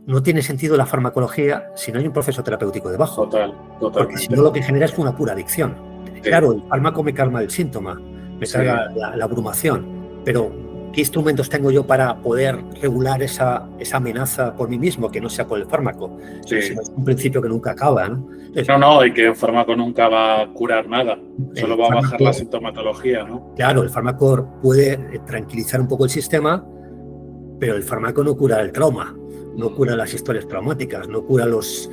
no tiene sentido la farmacología si no hay un proceso terapéutico debajo. Totalmente. Porque si no, lo que genera es una pura adicción. Sí. Claro, el fármaco me calma el síntoma, me carga la abrumación, pero ¿qué instrumentos tengo yo para poder regular esa amenaza por mí mismo, que no sea por el fármaco? Sí. Es un principio que nunca acaba, ¿no? Entonces, y que el fármaco nunca va a curar nada, solo va a bajar la sintomatología, ¿no? Claro, el fármaco puede tranquilizar un poco el sistema, pero el fármaco no cura el trauma, no cura las historias traumáticas, no cura los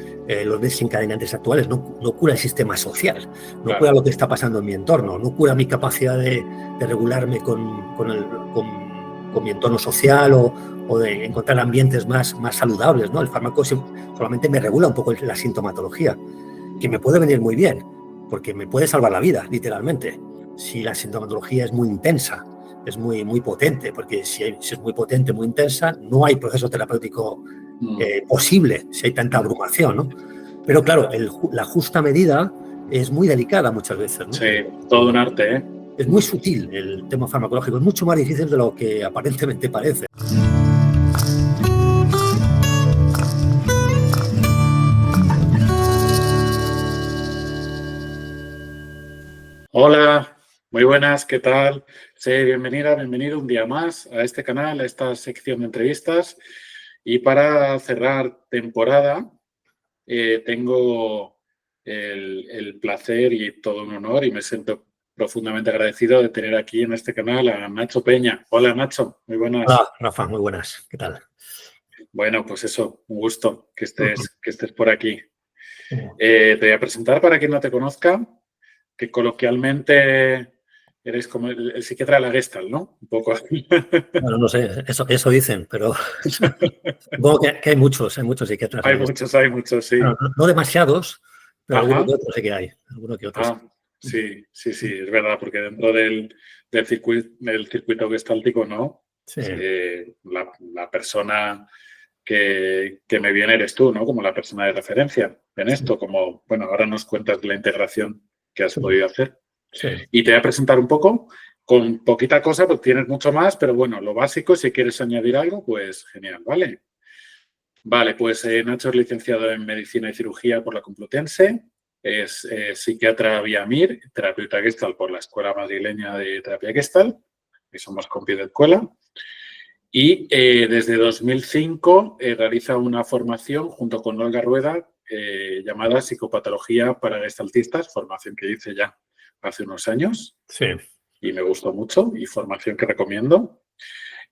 desencadenantes actuales, no cura el sistema social, no cura lo que está pasando en mi entorno, no cura mi capacidad de regularme con mi entorno social o de encontrar ambientes más saludables, ¿no? El fármaco solamente me regula un poco la sintomatología, que me puede venir muy bien, porque me puede salvar la vida, literalmente, si la sintomatología es muy intensa, es muy potente, porque si es muy potente, muy intensa, no hay proceso terapéutico posible si hay tanta abrumación, ¿no? Pero claro, la justa medida es muy delicada muchas veces, ¿no? Sí, todo un arte, ¿eh? Es muy sutil el tema farmacológico, es mucho más difícil de lo que aparentemente parece. Hola, muy buenas, ¿qué tal? Sí, bienvenido un día más a este canal, a esta sección de entrevistas. Y para cerrar temporada, tengo el placer y todo un honor, y me siento profundamente agradecido de tener aquí en este canal a Nacho Peña. Hola, Nacho, muy buenas. Hola, Rafa, muy buenas, ¿qué tal? Bueno, pues eso, un gusto que estés por aquí. Te voy a presentar para quien no te conozca, que coloquialmente eres como el psiquiatra de la Gestalt, ¿no? Un poco. Bueno, no sé, eso dicen, pero supongo que hay muchos psiquiatras. Hay muchos, sí. Bueno, no demasiados, pero Ajá. alguno que otro sí que hay. Alguno que otro Sí, es verdad, porque dentro del circuito gestáltico, ¿no? Sí. La persona que me viene eres tú, ¿no? Como la persona de referencia en esto, como, bueno, ahora nos cuentas de la integración que has podido hacer. Sí. Y te voy a presentar un poco, con poquita cosa, pues tienes mucho más, pero bueno, lo básico, si quieres añadir algo, pues genial, ¿vale? Vale, pues Nacho es licenciado en Medicina y Cirugía por la Complutense, es psiquiatra vía MIR, terapeuta Gestalt por la Escuela Madrileña de Terapia Gestalt, que somos compis de escuela, y desde 2005 realiza una formación junto con Olga Rueda llamada Psicopatología para Gestaltistas, formación que hice ya hace unos años. Sí. Y me gustó mucho y formación que recomiendo.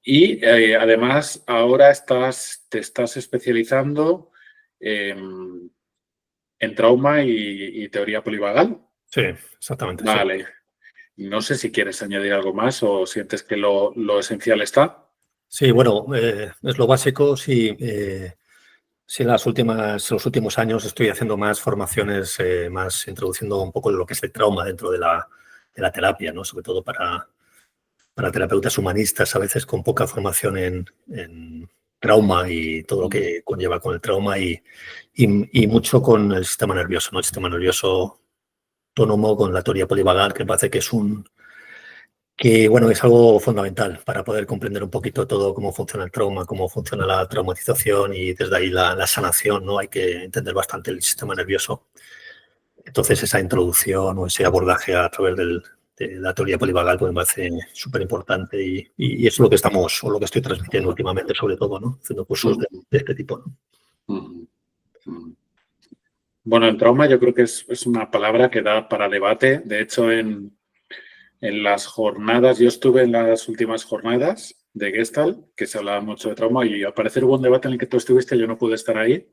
Y además ahora te estás especializando en trauma y teoría polivagal. Sí, exactamente. Vale. Sí. No sé si quieres añadir algo más o sientes que lo esencial está. Sí, bueno, es lo básico. Sí, sí, los últimos años estoy haciendo más formaciones, más introduciendo un poco lo que es el trauma dentro de la terapia, ¿no? Sobre todo para terapeutas humanistas, a veces con poca formación en trauma y todo lo que conlleva con el trauma y mucho con el sistema nervioso, ¿no? El sistema nervioso autónomo, con la teoría polivagal, que me parece que es es algo fundamental para poder comprender un poquito todo cómo funciona el trauma, cómo funciona la traumatización y desde ahí la sanación, ¿no? Hay que entender bastante el sistema nervioso. Entonces, esa introducción o ese abordaje a través de la teoría polivagal pues me parece súper importante y es lo que lo que estoy transmitiendo últimamente, sobre todo, ¿no? Haciendo cursos de este tipo, ¿no? Bueno, el trauma yo creo que es una palabra que da para debate. De hecho, en las jornadas, yo estuve en las últimas jornadas de Gestalt, que se hablaba mucho de trauma, y al parecer hubo un debate en el que tú estuviste, yo no pude estar ahí,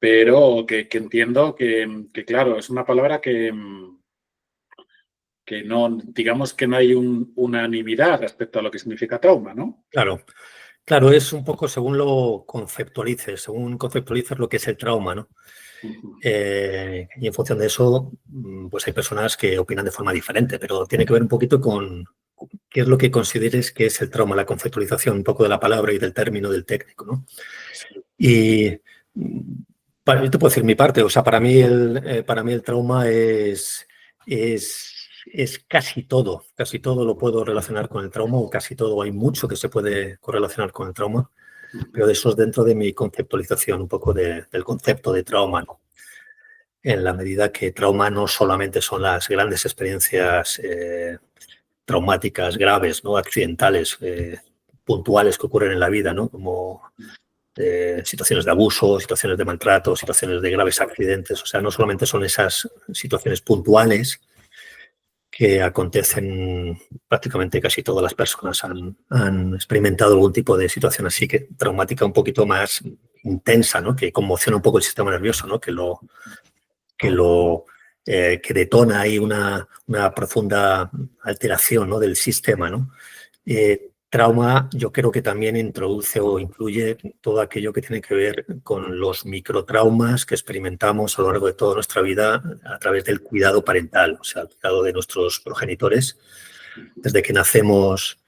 pero que entiendo que, claro, es una palabra que no, digamos que no hay unanimidad respecto a lo que significa trauma, ¿no? Claro, es un poco según según conceptualices lo que es el trauma, ¿no? Y en función de eso, pues hay personas que opinan de forma diferente, pero tiene que ver un poquito con qué es lo que consideres que es el trauma, la conceptualización un poco de la palabra y del término del técnico, ¿no? Y yo te puedo decir mi parte, o sea, para mí el trauma es casi todo lo puedo relacionar con el trauma, o casi todo, hay mucho que se puede correlacionar con el trauma. pero eso es dentro de mi conceptualización un poco del concepto de trauma, ¿no? En la medida que trauma no solamente son las grandes experiencias traumáticas graves, ¿no? Accidentales, puntuales que ocurren en la vida, ¿no? Como situaciones de abuso, situaciones de maltrato, situaciones de graves accidentes. O sea, no solamente son esas situaciones puntuales que acontecen, prácticamente casi todas las personas han experimentado algún tipo de situación así, que traumática un poquito más intensa, ¿no? Que conmociona un poco el sistema nervioso, ¿no? Que detona ahí una profunda alteración, ¿no? Del sistema, ¿no? Trauma, yo creo que también introduce o incluye todo aquello que tiene que ver con los microtraumas que experimentamos a lo largo de toda nuestra vida a través del cuidado parental, o sea, el cuidado de nuestros progenitores. Desde que nacemos,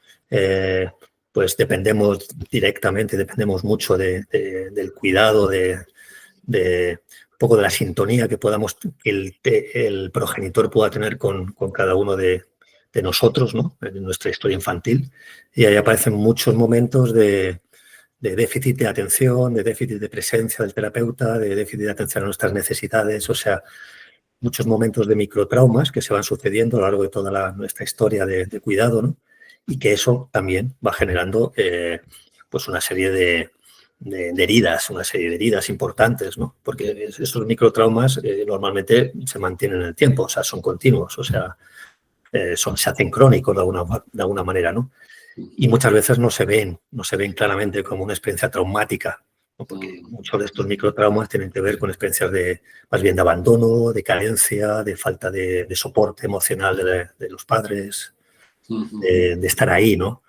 pues dependemos directamente, dependemos mucho del cuidado, de un poco de la sintonía que el progenitor pueda tener con cada uno de nosotros, ¿no? En nuestra historia infantil. Y ahí aparecen muchos momentos de déficit de atención, de déficit de presencia del terapeuta, de déficit de atención a nuestras necesidades, o sea, muchos momentos de microtraumas que se van sucediendo a lo largo de toda nuestra historia de cuidado, ¿no? Y que eso también va generando pues una serie de heridas, una serie de heridas importantes, ¿no? Porque esos microtraumas normalmente se mantienen en el tiempo, o sea, son continuos, o sea, se hacen crónicos de alguna manera, ¿no? Y muchas veces no se ven claramente como una experiencia traumática, ¿no? Porque muchos de estos microtraumas tienen que ver con experiencias más bien de abandono, de carencia, de falta de soporte emocional de los padres, de estar ahí, ¿no?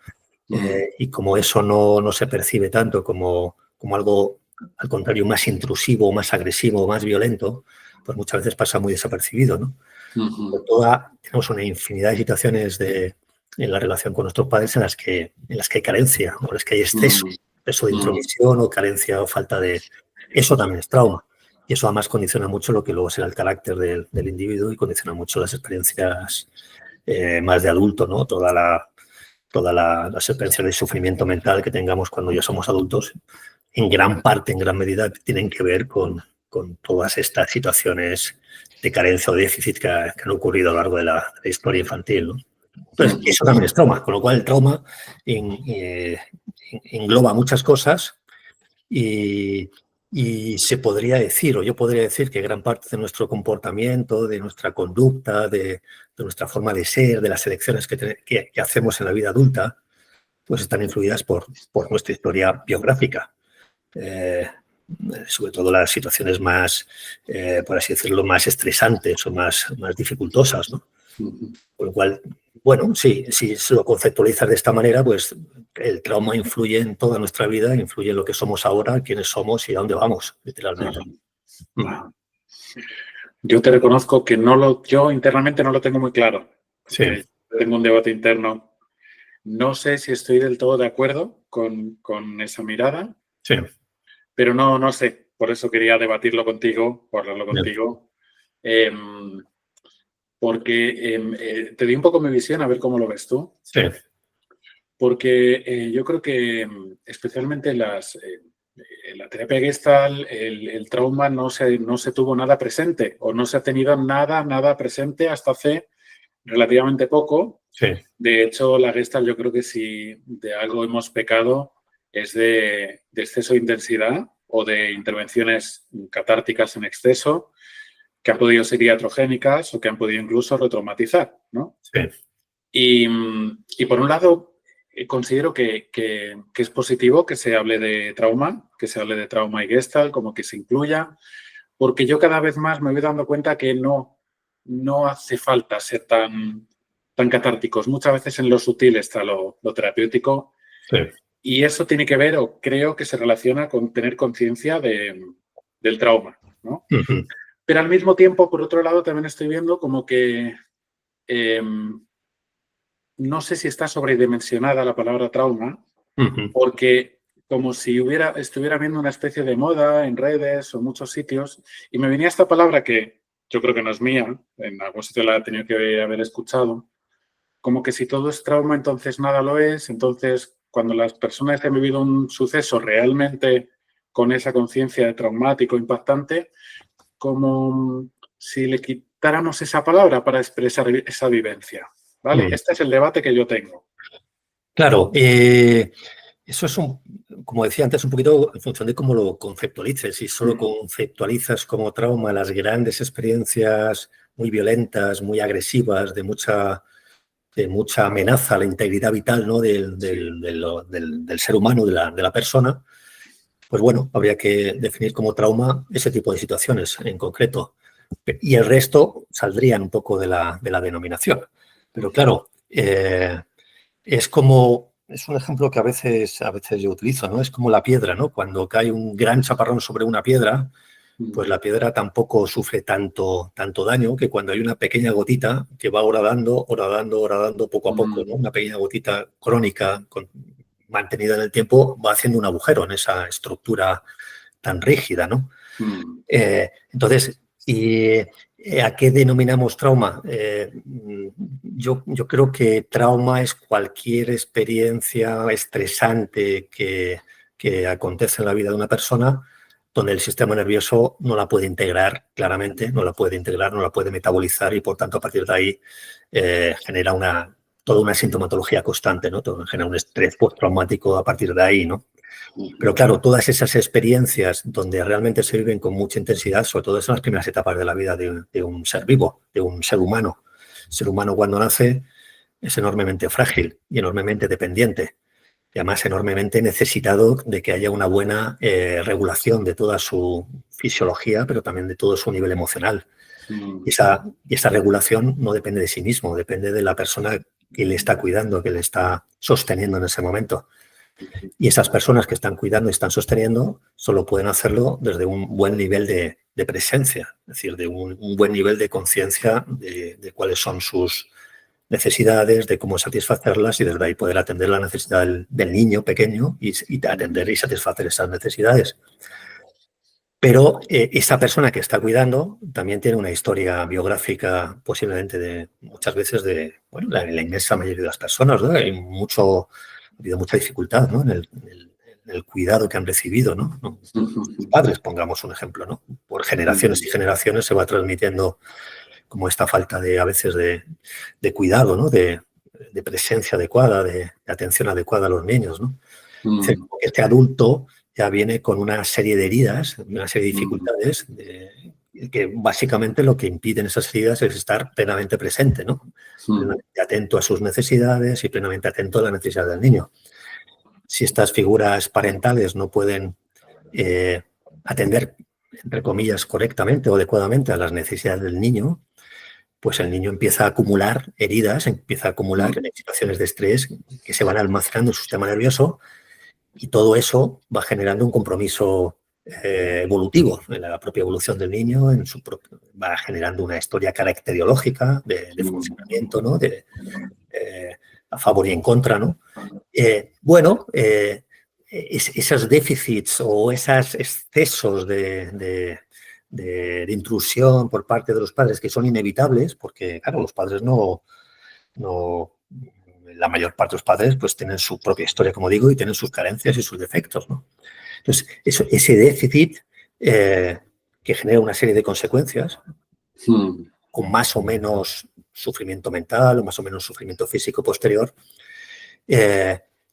Y como eso no se percibe tanto como algo, al contrario, más intrusivo, más agresivo, más violento, pues muchas veces pasa muy desapercibido, ¿no? Tenemos una infinidad de situaciones en la relación con nuestros padres en las que hay carencia, o en las que hay exceso de intromisión o carencia o falta de... Eso también es trauma. Y eso además condiciona mucho lo que luego será el carácter del individuo y condiciona mucho las experiencias más de adulto, ¿no? Todas las experiencias de sufrimiento mental que tengamos cuando ya somos adultos, en gran parte, en gran medida, tienen que ver con todas estas situaciones de carencia o déficit que han ocurrido a lo largo de la historia infantil, ¿no? Entonces, eso también es trauma, con lo cual el trauma engloba muchas cosas y se podría decir, o yo podría decir, que gran parte de nuestro comportamiento, de nuestra conducta, de nuestra forma de ser, de las elecciones que hacemos en la vida adulta, pues están influidas por nuestra historia biográfica. Sobre todo las situaciones más, por así decirlo, más estresantes o más dificultosas, ¿no? Con lo cual, bueno, sí, si se lo conceptualizas de esta manera, pues el trauma influye en toda nuestra vida, influye en lo que somos ahora, quiénes somos y a dónde vamos, literalmente. Yo te reconozco que yo internamente no lo tengo muy claro. Sí. Tengo un debate interno. No sé si estoy del todo de acuerdo con esa mirada. Sí. Pero no sé. Por eso quería debatirlo contigo, o hablarlo contigo. Porque te di un poco mi visión, a ver cómo lo ves tú. Sí. Porque yo creo que especialmente en la terapia Gestalt, el trauma no se tuvo nada presente o no se ha tenido nada presente hasta hace relativamente poco. Sí. De hecho, la Gestalt, yo creo que si de algo hemos pecado es de exceso de intensidad o de intervenciones catárticas en exceso que han podido ser iatrogénicas o que han podido incluso retraumatizar, ¿no? Sí. Y por un lado, considero que es positivo que se hable de trauma, y Gestalt, como que se incluya, porque yo cada vez más me voy dando cuenta que no hace falta ser tan catárticos. Muchas veces en lo sutil está lo terapéutico. Sí. Y eso tiene que ver, o creo que se relaciona con tener conciencia del trauma, ¿no? Pero al mismo tiempo, por otro lado, también estoy viendo como que no sé si está sobredimensionada la palabra trauma, porque como si estuviera viendo una especie de moda en redes o muchos sitios, y me venía esta palabra que yo creo que no es mía, en algún sitio la he tenido que haber escuchado, como que si todo es trauma, entonces nada lo es, entonces cuando las personas han vivido un suceso realmente con esa conciencia de traumático, impactante, como si le quitáramos esa palabra para expresar esa vivencia, ¿vale? Este es el debate que yo tengo. Claro, eso es, como decía antes, un poquito en función de cómo lo conceptualices. Si solo conceptualizas como trauma las grandes experiencias muy violentas, muy agresivas, de mucha amenaza a la integridad vital, ¿no? del ser humano, de la persona, pues bueno, habría que definir como trauma ese tipo de situaciones en concreto. Y el resto saldrían un poco de la denominación. Pero claro, es un ejemplo que a veces yo utilizo, ¿no? Es como la piedra, ¿no? Cuando cae un gran chaparrón sobre una piedra, pues la piedra tampoco sufre tanto daño, que cuando hay una pequeña gotita que va horadando poco a poco, ¿no? Una pequeña gotita crónica mantenida en el tiempo va haciendo un agujero en esa estructura tan rígida, ¿no? Entonces, ¿a qué denominamos trauma? Yo creo que trauma es cualquier experiencia estresante que acontece en la vida de una persona donde el sistema nervioso no la puede integrar claramente, no la puede metabolizar y por tanto a partir de ahí genera toda una sintomatología constante, ¿no? Genera un estrés postraumático a partir de ahí, ¿no? Pero claro, todas esas experiencias donde realmente se viven con mucha intensidad, sobre todo en las primeras etapas de la vida de un ser vivo, de un ser humano. El ser humano cuando nace es enormemente frágil y enormemente dependiente. Y además enormemente necesitado de que haya una buena regulación de toda su fisiología, pero también de todo su nivel emocional. Y esa regulación no depende de sí mismo, depende de la persona que le está cuidando, que le está sosteniendo en ese momento. Y esas personas que están cuidando y están sosteniendo solo pueden hacerlo desde un buen nivel de presencia, es decir, de un buen nivel de conciencia de cuáles son sus necesidades, de cómo satisfacerlas y desde ahí poder atender la necesidad del niño pequeño y atender y satisfacer esas necesidades. Pero esa persona que está cuidando también tiene una historia biográfica posiblemente muchas veces la inmensa mayoría de las personas, ¿no? Hay ha habido mucha dificultad, ¿no? en el cuidado que han recibido, ¿no? Sus padres, pongamos un ejemplo, ¿no? Por generaciones y generaciones se va transmitiendo como esta falta a veces de cuidado, ¿no? De presencia adecuada, de atención adecuada a los niños, ¿no? Este adulto ya viene con una serie de heridas, una serie de dificultades, que básicamente lo que impiden esas heridas es estar plenamente presente, ¿no? Plenamente atento a sus necesidades y plenamente atento a la necesidad del niño. Si estas figuras parentales no pueden atender, entre comillas, correctamente o adecuadamente a las necesidades del niño, pues el niño empieza a acumular heridas, empieza a acumular situaciones de estrés que se van almacenando en su sistema nervioso y todo eso va generando un compromiso evolutivo en la propia evolución del niño, va generando una historia caracteriológica de funcionamiento, ¿no? A favor y en contra, ¿no? Esos déficits o esos excesos de intrusión por parte de los padres que son inevitables, porque claro, los padres la mayor parte de los padres pues tienen su propia historia, como digo, y tienen sus carencias y sus defectos, ¿no? Entonces, ese déficit que genera una serie de consecuencias con más o menos sufrimiento mental o más o menos sufrimiento físico posterior,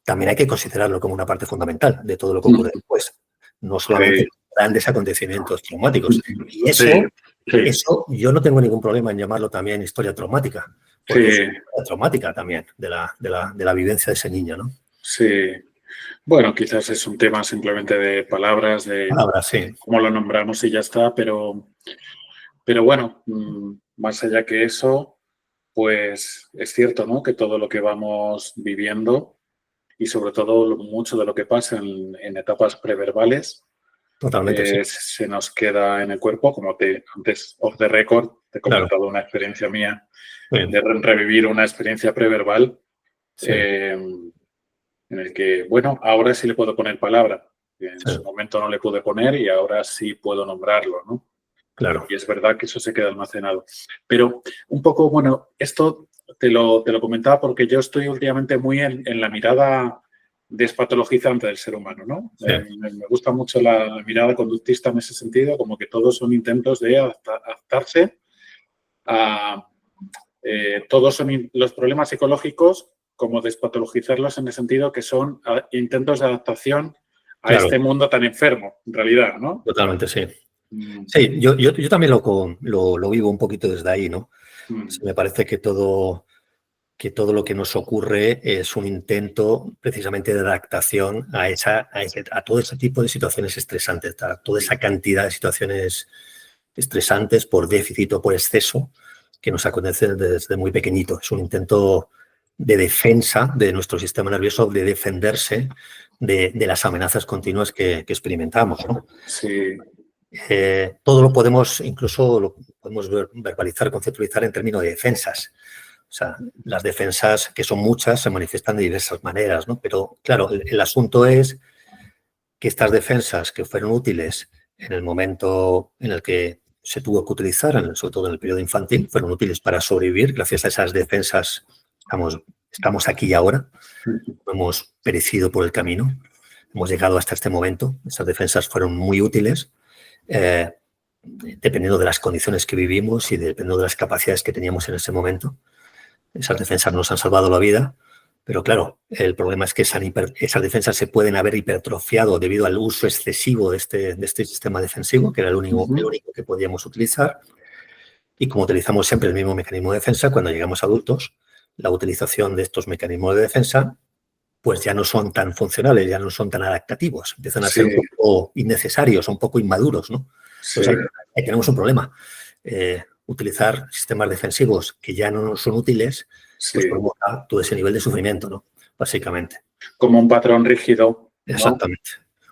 también hay que considerarlo como una parte fundamental de todo lo que ocurre después. No solamente grandes acontecimientos traumáticos. Y eso yo no tengo ningún problema en llamarlo también historia traumática. Porque es una historia traumática también de la vivencia de ese niño, ¿no? Sí. Bueno, quizás es un tema simplemente de palabras, sí. Cómo lo nombramos y ya está, pero bueno, más allá que eso, pues es cierto, ¿no? Que todo lo que vamos viviendo y sobre todo mucho de lo que pasa en etapas preverbales, totalmente, sí. se nos queda en el cuerpo, como antes, off the record, te he comentado una experiencia mía de revivir una experiencia preverbal en el que, bueno, ahora sí le puedo poner palabra. En su momento no le pude poner y ahora sí puedo nombrarlo, ¿no? Claro. Y es verdad que eso se queda almacenado. Pero un poco, bueno, esto te lo comentaba porque yo estoy últimamente muy en la mirada despatologizante del ser humano, ¿no? Sí. Me gusta mucho la mirada conductista en ese sentido, como que todos son intentos de adaptarse a... todos son los problemas psicológicos, como despatologizarlos en el sentido que son intentos de adaptación a este mundo tan enfermo, en realidad, ¿no? Totalmente, sí. Sí, yo también lo vivo un poquito desde ahí, ¿no? Me parece que todo lo que nos ocurre es un intento precisamente de adaptación a todo ese tipo de situaciones estresantes, a toda esa cantidad de situaciones estresantes por déficit o por exceso que nos acontecen desde muy pequeñito. Es un intento de defensa de nuestro sistema nervioso, de defenderse de las amenazas continuas que experimentamos, ¿no? Sí. Todo lo podemos verbalizar, conceptualizar en términos de defensas. O sea, las defensas, que son muchas, se manifiestan de diversas maneras, ¿no? Pero, claro, el asunto es que estas defensas que fueron útiles en el momento en el que se tuvo que utilizar, sobre todo en el periodo infantil, fueron útiles para sobrevivir. Gracias a esas defensas estamos aquí y ahora. No hemos perecido por el camino. Hemos llegado hasta este momento. Esas defensas fueron muy útiles. Dependiendo de las condiciones que vivimos y dependiendo de las capacidades que teníamos en ese momento. Esas defensas nos han salvado la vida, pero claro, el problema es que esas defensas se pueden haber hipertrofiado debido al uso excesivo de este sistema defensivo, que era el único que podíamos utilizar. Y como utilizamos siempre el mismo mecanismo de defensa, cuando llegamos a adultos, la utilización de estos mecanismos de defensa pues ya no son tan funcionales, ya no son tan adaptativos, empiezan a ser un poco innecesarios, un poco inmaduros, ¿no? Sí. Entonces ahí tenemos un problema. Utilizar sistemas defensivos que ya no nos son útiles, pues provoca todo ese nivel de sufrimiento, ¿no? Básicamente. Como un patrón rígido, ¿no? Exactamente.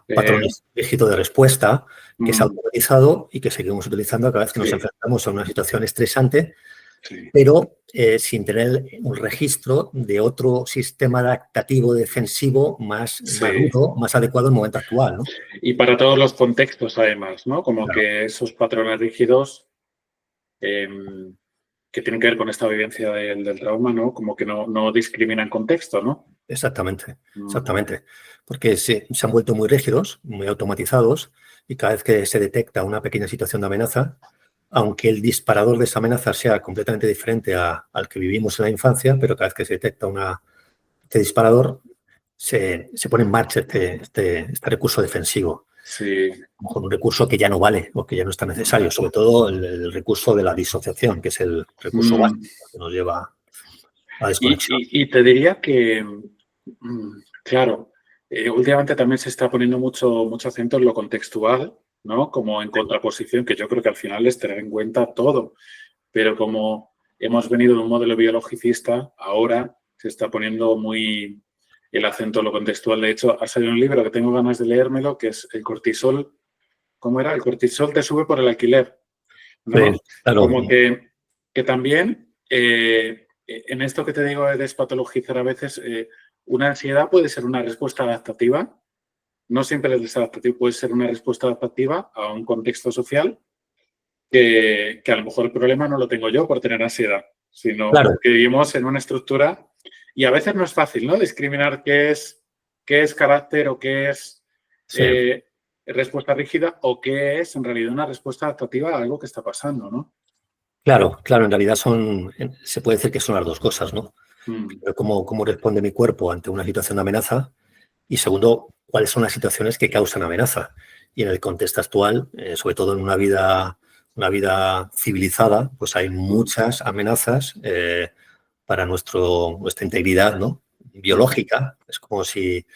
Un patrón rígido de respuesta que es automatizado y que seguimos utilizando cada vez que nos enfrentamos a una situación estresante, pero sin tener un registro de otro sistema adaptativo defensivo más maduro, más adecuado al momento actual, ¿no? Y para todos los contextos, además, ¿no? Como que esos patrones rígidos que tienen que ver con esta vivencia del trauma, ¿no? Como que no discriminan contexto, ¿no? Exactamente, exactamente. Porque se han vuelto muy rígidos, muy automatizados, y cada vez que se detecta una pequeña situación de amenaza, aunque el disparador de esa amenaza sea completamente diferente al que vivimos en la infancia, pero cada vez que se detecta este disparador, se pone en marcha este recurso defensivo. Sí. Con un recurso que ya no vale o que ya no está necesario, sobre todo el recurso de la disociación, que es el recurso básico que nos lleva a la desconexión. Y te diría que, claro, últimamente también se está poniendo mucho acento en lo contextual, ¿no? Como en contraposición, que yo creo que al final es tener en cuenta todo. Pero como hemos venido de un modelo biologicista, ahora se está poniendo muy el acento en lo contextual. De hecho, ha salido un libro que tengo ganas de leérmelo, que es El cortisol. ¿Cómo era? El cortisol te sube por el alquiler, ¿no? Sí, claro. Como que también, en esto que te digo de despatologizar a veces, una ansiedad puede ser una respuesta adaptativa. No siempre es desadaptativo, puede ser una respuesta adaptativa a un contexto social que a lo mejor el problema no lo tengo yo por tener ansiedad, sino que vivimos en una estructura y a veces no es fácil, ¿no? Discriminar qué es carácter o qué es respuesta rígida o qué es en realidad una respuesta adaptativa a algo que está pasando, ¿no? Claro, en realidad se puede decir que son las dos cosas, ¿no? Pero cómo responde mi cuerpo ante una situación de amenaza y segundo, cuáles son las situaciones que causan amenaza. Y en el contexto actual, sobre todo en una vida civilizada, pues hay muchas amenazas para nuestra integridad, ¿no? Biológica. Es como si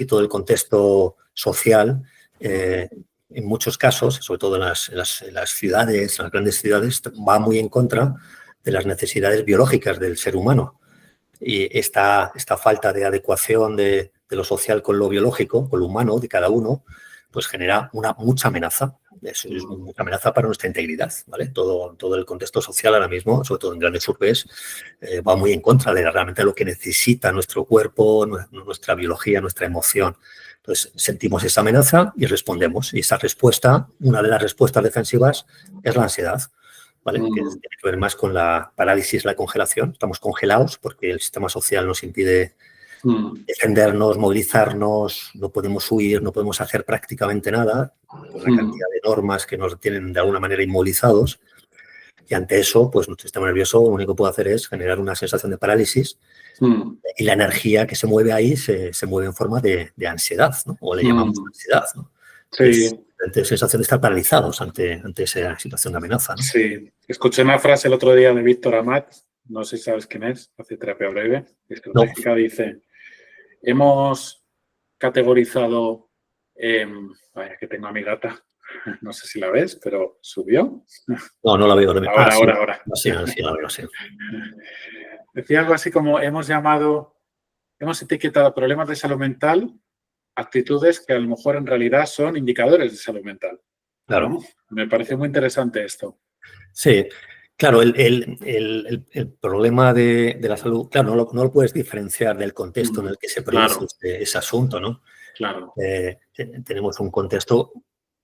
todo el contexto social, en muchos casos, sobre todo en las ciudades, en las grandes ciudades, va muy en contra de las necesidades biológicas del ser humano. Y esta falta de adecuación de lo social con lo biológico, con lo humano de cada uno, pues genera mucha amenaza. Eso es mucha amenaza para nuestra integridad, ¿vale? Todo el contexto social ahora mismo, sobre todo en grandes urbes, va muy en contra de realmente lo que necesita nuestro cuerpo, nuestra biología, nuestra emoción. Entonces, sentimos esa amenaza y respondemos. Y esa respuesta, una de las respuestas defensivas, es la ansiedad, ¿vale? Que tiene que ver más con la parálisis, la congelación. Estamos congelados porque el sistema social nos impide defendernos, movilizarnos, no podemos huir, no podemos hacer prácticamente nada, por la cantidad de normas que nos tienen de alguna manera inmovilizados. Y ante eso, pues nuestro sistema nervioso lo único que puede hacer es generar una sensación de parálisis y la energía que se mueve ahí se mueve en forma de ansiedad, ¿no? O le llamamos ansiedad, ¿no? Sí. Es sensación de estar paralizados ante esa situación de amenaza, ¿no? Sí. Escuché una frase el otro día de Víctor Amat, no sé si sabes quién es, hace terapia breve, estratégica, dice, hemos categorizado, vaya que tengo a mi gata, no sé si la ves, pero subió. No la veo. Ahora. Sí, la veo, sí. Decía algo así como, hemos etiquetado problemas de salud mental actitudes que a lo mejor en realidad son indicadores de salud mental. Claro. ¿No? Me parece muy interesante esto. Sí, claro, el problema de la salud, claro, no lo puedes diferenciar del contexto en el que se produce ese asunto, ¿no? Claro. Tenemos un contexto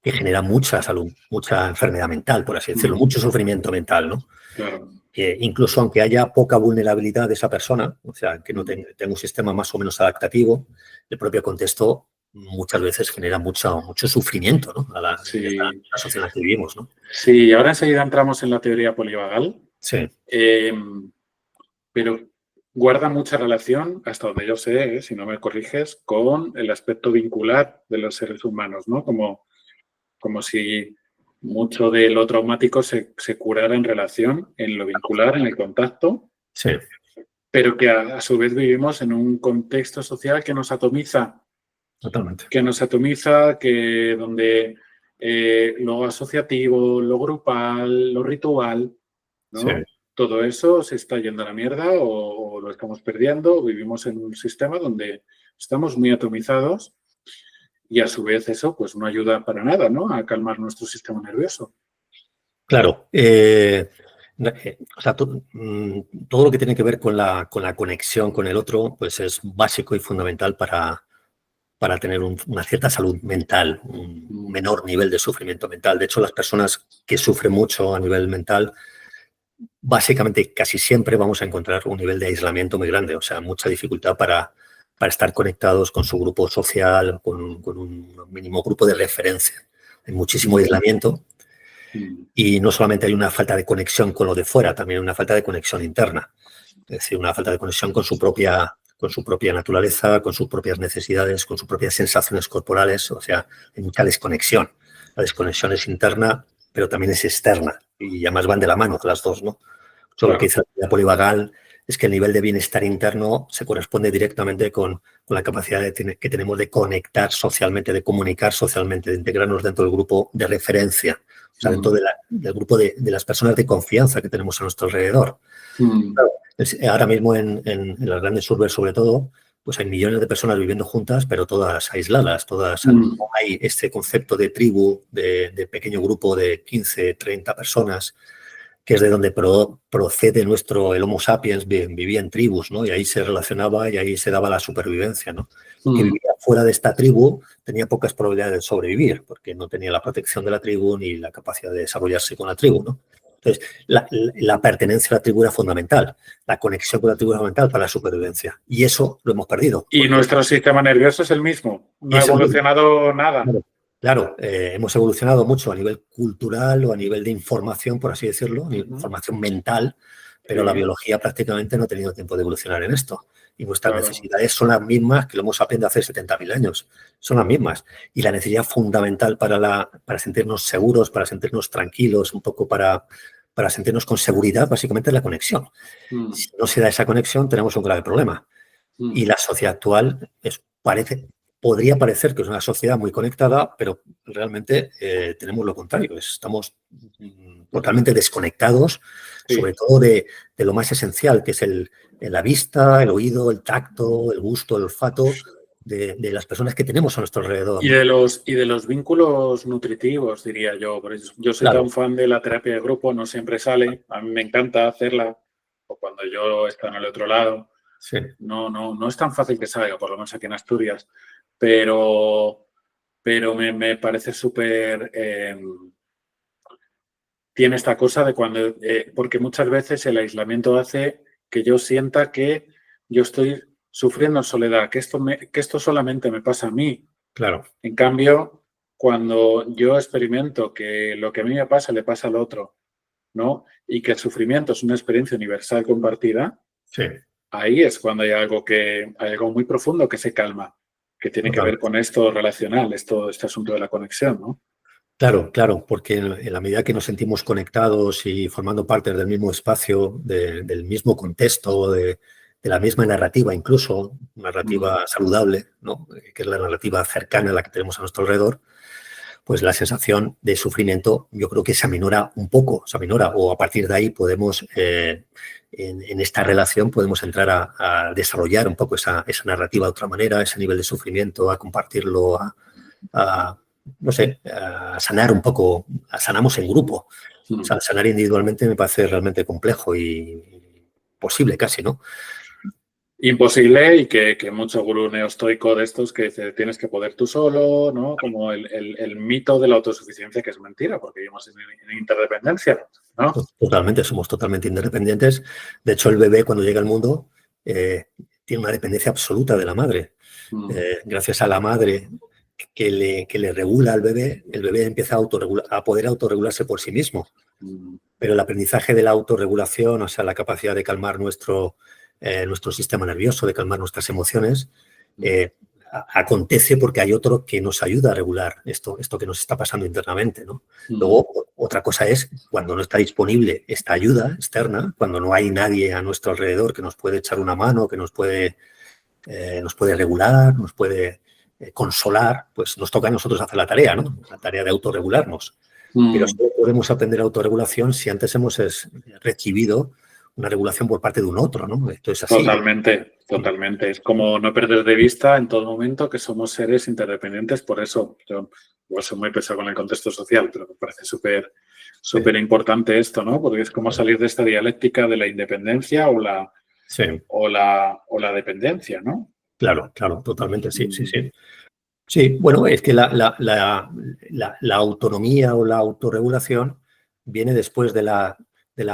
que genera mucha salud, mucha enfermedad mental, por así decirlo, mucho sufrimiento mental, ¿no? Claro. Incluso aunque haya poca vulnerabilidad de esa persona, o sea, que no tenga un sistema más o menos adaptativo, el propio contexto muchas veces genera mucho sufrimiento, ¿no? A la sociedad en la que vivimos, ¿no? Sí, ahora enseguida entramos en la teoría polivagal. Sí. Pero guarda mucha relación, hasta donde yo sé, si no me corriges, con el aspecto vincular de los seres humanos, ¿no? Como si mucho de lo traumático se curara en relación, en lo vincular, en el contacto. Sí. Pero que a su vez vivimos en un contexto social que nos atomiza. Totalmente. Que nos atomiza, donde lo asociativo, lo grupal, lo ritual, ¿no? Sí. Todo eso se está yendo a la mierda o lo estamos perdiendo. Vivimos en un sistema donde estamos muy atomizados y a su vez eso pues no ayuda para nada, ¿no? A calmar nuestro sistema nervioso. Claro. O sea, todo lo que tiene que ver con la conexión con el otro, pues es básico y fundamental para tener una cierta salud mental, un menor nivel de sufrimiento mental. De hecho, las personas que sufren mucho a nivel mental, básicamente casi siempre vamos a encontrar un nivel de aislamiento muy grande, o sea, mucha dificultad para estar conectados con su grupo social, con un mínimo grupo de referencia. Hay muchísimo aislamiento. Y no solamente hay una falta de conexión con lo de fuera, también hay una falta de conexión interna. Es decir, una falta de conexión con su propia naturaleza, con sus propias necesidades, con sus propias sensaciones corporales. O sea, hay mucha desconexión. La desconexión es interna, pero también es externa. Y además van de la mano las dos, ¿no? Lo que dice la teoría polivagal es que el nivel de bienestar interno se corresponde directamente con la capacidad que tenemos de conectar socialmente, de comunicar socialmente, de integrarnos dentro del grupo de referencia, o sea, dentro del grupo de las personas de confianza que tenemos a nuestro alrededor. Claro, ahora mismo en las grandes urbes, sobre todo, pues hay millones de personas viviendo juntas, pero todas aisladas, no hay este concepto de tribu, de pequeño grupo de 15, 30 personas, que es de donde procede el Homo sapiens, vivía en tribus, ¿no? Y ahí se relacionaba y ahí se daba la supervivencia, ¿no? Que vivía fuera de esta tribu tenía pocas probabilidades de sobrevivir, porque no tenía la protección de la tribu ni la capacidad de desarrollarse con la tribu, ¿no? Entonces, la pertenencia a la tribu era fundamental, la conexión con la tribu era fundamental para la supervivencia. Y eso lo hemos perdido. Y nuestro sistema nervioso es el mismo, no ha evolucionado nada. Claro, hemos evolucionado mucho a nivel cultural o a nivel de información, por así decirlo, información mental, pero la biología prácticamente no ha tenido tiempo de evolucionar en esto. Y nuestras necesidades son las mismas que lo hemos aprendido hace 70.000 años. Son las mismas. Y la necesidad fundamental para sentirnos seguros, para sentirnos tranquilos, un poco para sentirnos con seguridad, básicamente es la conexión. Si no se da esa conexión, tenemos un grave problema. Y la sociedad actual podría parecer que es una sociedad muy conectada, pero realmente tenemos lo contrario. Estamos totalmente desconectados, sobre todo de lo más esencial, que es la vista, el oído, el tacto, el gusto, el olfato de las personas que tenemos a nuestro alrededor. Y de los vínculos nutritivos, diría yo. Por eso, yo soy tan fan de la terapia de grupo, no siempre sale. A mí me encanta hacerla, o cuando yo estoy en el otro lado. Sí. No es tan fácil que salga, por lo menos aquí en Asturias, pero me parece súper... tiene esta cosa de porque muchas veces el aislamiento hace que yo sienta que yo estoy sufriendo en soledad, que esto solamente me pasa a mí. Claro. En cambio, cuando yo experimento que lo que a mí me pasa le pasa al otro, ¿no? Y que el sufrimiento es una experiencia universal compartida, Sí. ahí es cuando hay algo muy profundo que se calma, que tiene que ver con esto relacional, este asunto de la conexión, ¿no? Claro, claro, porque en la medida que nos sentimos conectados y formando parte del mismo espacio, del mismo contexto, de la misma narrativa, incluso narrativa saludable, ¿no? Que es la narrativa cercana a la que tenemos a nuestro alrededor, pues la sensación de sufrimiento yo creo que se aminora un poco, o a partir de ahí podemos, en esta relación, podemos entrar a desarrollar un poco esa narrativa de otra manera, ese nivel de sufrimiento, a compartirlo, no sé, a sanar un poco, sanamos en grupo. O sea, sanar individualmente me parece realmente complejo y posible casi, ¿no? Imposible, y que mucho gurú neoestoico de estos que dice tienes que poder tú solo, ¿no? Como el mito de la autosuficiencia, que es mentira, porque vivimos en interdependencia, ¿no? Totalmente, somos totalmente independientes. De hecho, el bebé cuando llega al mundo tiene una dependencia absoluta de la madre. Gracias a la madre que le regula al bebé, el bebé empieza a poder autorregularse por sí mismo. Pero el aprendizaje de la autorregulación, o sea, la capacidad de calmar nuestro sistema nervioso, de calmar nuestras emociones, acontece porque hay otro que nos ayuda a regular esto que nos está pasando internamente, ¿no? Luego, otra cosa es cuando no está disponible esta ayuda externa, cuando no hay nadie a nuestro alrededor que nos puede echar una mano, que nos puede regular, nos puede consolar, pues nos toca a nosotros hacer la tarea, ¿no? La tarea de autorregularnos. Pero solo podemos aprender autorregulación si antes hemos recibido una regulación por parte de un otro, ¿no? Esto es así. Totalmente, totalmente. Es como no perder de vista en todo momento que somos seres interdependientes. Por eso, yo soy muy pesado con el contexto social, pero me parece súper importante esto, ¿no? Porque es como salir de esta dialéctica de la independencia o la dependencia, ¿no? Claro, totalmente, sí. Sí, bueno, es que la autonomía o la autorregulación viene después de la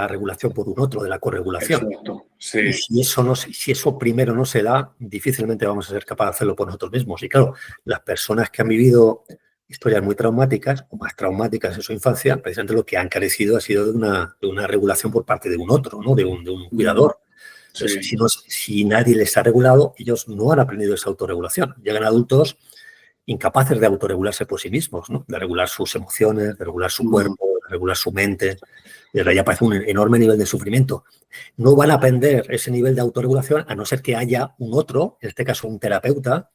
regulación por un otro, de la corregulación. Exacto, sí. Y si eso primero no se da, difícilmente vamos a ser capaces de hacerlo por nosotros mismos. Y claro, las personas que han vivido historias muy traumáticas o más traumáticas en su infancia, precisamente lo que han carecido ha sido de una regulación por parte de un otro, ¿no? De un cuidador. Entonces, si nadie les ha regulado, ellos no han aprendido esa autorregulación. Llegan adultos incapaces de autorregularse por sí mismos, ¿no? De regular sus emociones, de regular su cuerpo, de regular su mente. Y ahí aparece un enorme nivel de sufrimiento. No van a aprender ese nivel de autorregulación a no ser que haya un otro, en este caso un terapeuta,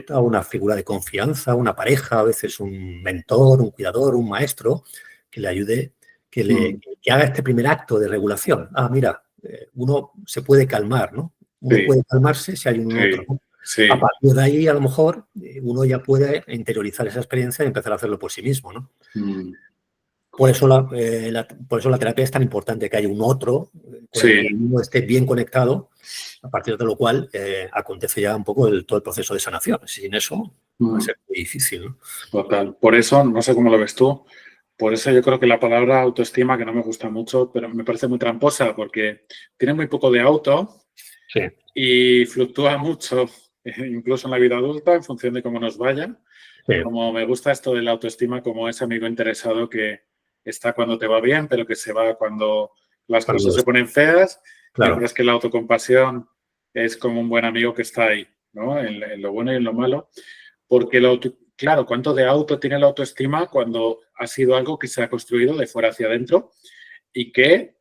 una figura de confianza, una pareja, a veces un mentor, un cuidador, un maestro, que le ayude, que haga este primer acto de regulación. Mira, uno se puede calmar, ¿no? Uno puede calmarse si hay un otro, ¿no? Sí. A partir de ahí, a lo mejor, uno ya puede interiorizar esa experiencia y empezar a hacerlo por sí mismo, ¿no? Por eso la terapia es tan importante, que haya un otro con el que uno esté bien conectado, a partir de lo cual acontece ya un poco todo el proceso de sanación. Sin eso va a ser muy difícil, ¿no? Total. Por eso, no sé cómo lo ves tú, por eso yo creo que la palabra autoestima, que no me gusta mucho, pero me parece muy tramposa, porque tiene muy poco de auto y fluctúa mucho, incluso en la vida adulta, en función de cómo nos vaya. Como me gusta esto de la autoestima como ese amigo interesado que está cuando te va bien, pero que se va cuando las cosas se ponen feas. Mientras que la autocompasión es como un buen amigo que está ahí, ¿no? En lo bueno y en lo malo. Porque claro, ¿cuánto de auto tiene la autoestima cuando ha sido algo que se ha construido de fuera hacia adentro y que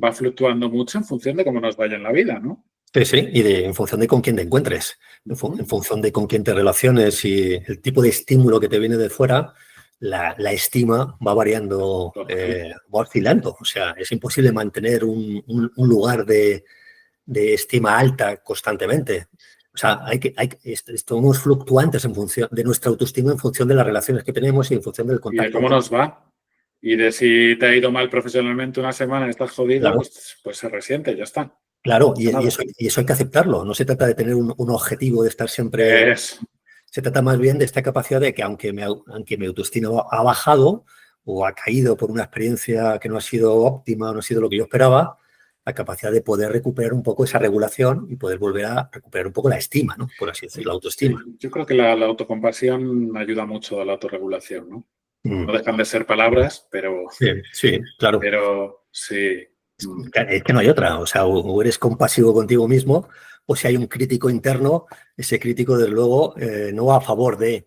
va fluctuando mucho en función de cómo nos vaya en la vida, ¿no? Sí, y en función de con quién te encuentres, en función de con quién te relaciones y el tipo de estímulo que te viene de fuera, la estima va variando, va oscilando. O sea, es imposible mantener un lugar de estima alta constantemente. O sea, estamos fluctuantes en función de nuestra autoestima, en función de las relaciones que tenemos y en función del contacto. Y de cómo nos va. Y de si te ha ido mal profesionalmente una semana y estás jodido, pues se resiente, ya está. Claro, y eso hay que aceptarlo. No se trata de tener un objetivo de estar siempre... Se trata más bien de esta capacidad de que aunque mi autoestima ha bajado o ha caído por una experiencia que no ha sido óptima o no ha sido lo que yo esperaba, la capacidad de poder recuperar un poco esa regulación y poder volver a recuperar un poco la estima, ¿no? Por así decirlo, la autoestima. Sí, yo creo que la autocompasión ayuda mucho a la autorregulación, ¿no? No dejan de ser palabras, pero... Sí, claro. Pero sí. Es que no hay otra. O sea, o eres compasivo contigo mismo, o si hay un crítico interno, ese crítico, desde luego, no va a favor de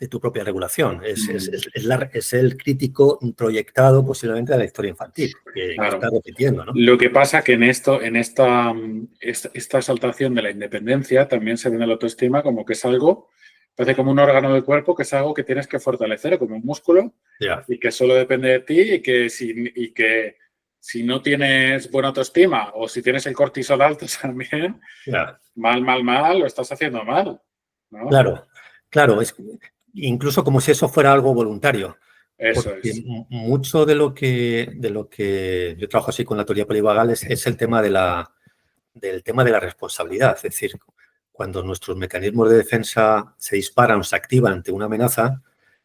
tu propia regulación. Es el crítico proyectado posiblemente de la historia infantil, que está repitiendo, ¿no? Lo que pasa que en esta exaltación de la independencia también se ve en la autoestima como que es algo, parece como un órgano del cuerpo, que es algo que tienes que fortalecer, como un músculo, y que solo depende de ti y que si no tienes buena autoestima o si tienes el cortisol alto también, mal, lo estás haciendo mal, ¿no? Claro. Es incluso como si eso fuera algo voluntario. Eso porque es. Mucho de lo que yo trabajo así con la teoría polivagal es el tema del tema de la responsabilidad. Es decir, cuando nuestros mecanismos de defensa se disparan o se activan ante una amenaza,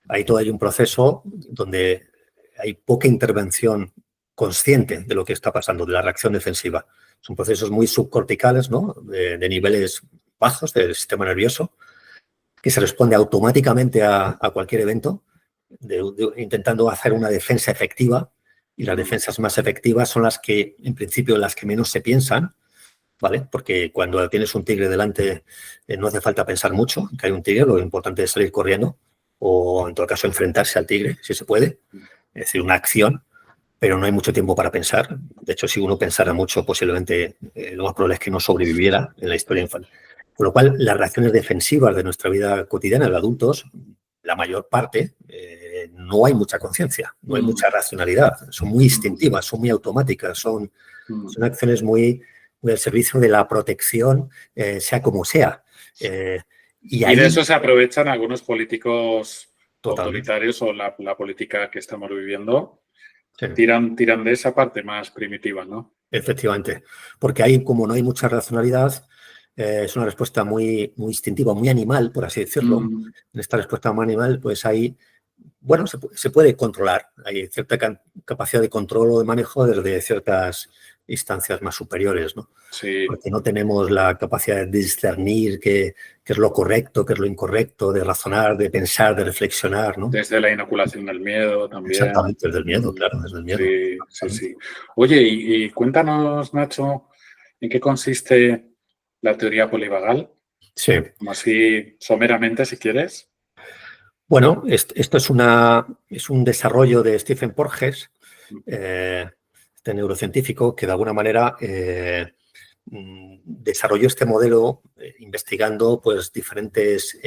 ahí todo hay un proceso donde hay poca intervención consciente de lo que está pasando, de la reacción defensiva. Son procesos muy subcorticales, ¿no? De niveles bajos del sistema nervioso, que se responde automáticamente a cualquier evento, intentando hacer una defensa efectiva, y las defensas más efectivas son las que, en principio, las que menos se piensan, ¿vale? Porque cuando tienes un tigre delante no hace falta pensar mucho que hay un tigre, lo importante es salir corriendo o, en todo caso, enfrentarse al tigre, si se puede, es decir, una acción, pero no hay mucho tiempo para pensar. De hecho, si uno pensara mucho, posiblemente lo más probable es que no sobreviviera en la historia infantil. Con lo cual, las reacciones defensivas de nuestra vida cotidiana, de adultos, la mayor parte, no hay mucha conciencia, no hay mucha racionalidad, son muy instintivas, son muy automáticas, son acciones muy al servicio de la protección, sea como sea. Y de eso se aprovechan algunos políticos autoritarios o la política que estamos viviendo. Sí. Tiran de esa parte más primitiva, ¿no? Efectivamente, porque ahí, como no hay mucha racionalidad, es una respuesta muy instintiva, muy animal, por así decirlo. En esta respuesta muy animal, pues hay, bueno, se puede controlar. Hay cierta capacidad de control o de manejo desde ciertas instancias más superiores, ¿no? Sí. Porque no tenemos la capacidad de discernir qué es lo correcto, qué es lo incorrecto, de razonar, de pensar, de reflexionar, ¿no? Desde la inoculación del miedo también. Exactamente, desde el miedo, claro, desde el miedo. Sí. Oye, y cuéntanos, Nacho, ¿en qué consiste la teoría polivagal? Sí. Como así, someramente, si quieres. Bueno, esto es un desarrollo de Stephen Porges, este neurocientífico, que de alguna manera desarrolló este modelo investigando pues diferentes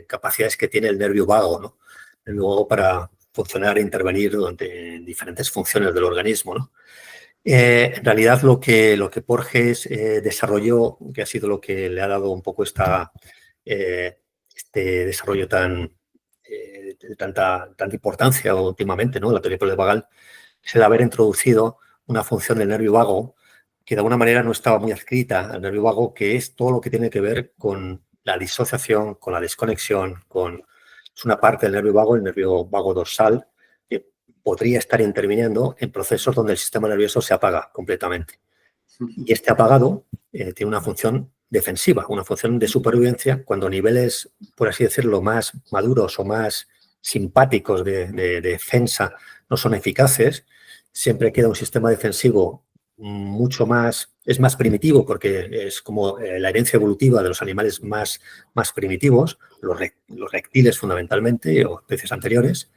capacidades que tiene el nervio vago, ¿no? El nervio vago para funcionar e intervenir durante diferentes funciones del organismo, ¿no? En realidad lo que Porges desarrolló, que ha sido lo que le ha dado un poco este desarrollo de tanta importancia últimamente, ¿no? La teoría polivagal, es el haber introducido una función del nervio vago que de alguna manera no estaba muy adscrita al nervio vago, que es todo lo que tiene que ver con la disociación, con la desconexión, es una parte del nervio vago, el nervio vago dorsal, que podría estar interviniendo en procesos donde el sistema nervioso se apaga completamente. Y este apagado tiene una función defensiva, una función de supervivencia, cuando niveles, por así decirlo, más maduros o más simpáticos de defensa no son eficaces, siempre queda un sistema defensivo mucho más, es más primitivo, porque es como la herencia evolutiva de los animales más primitivos, los reptiles fundamentalmente, o especies anteriores,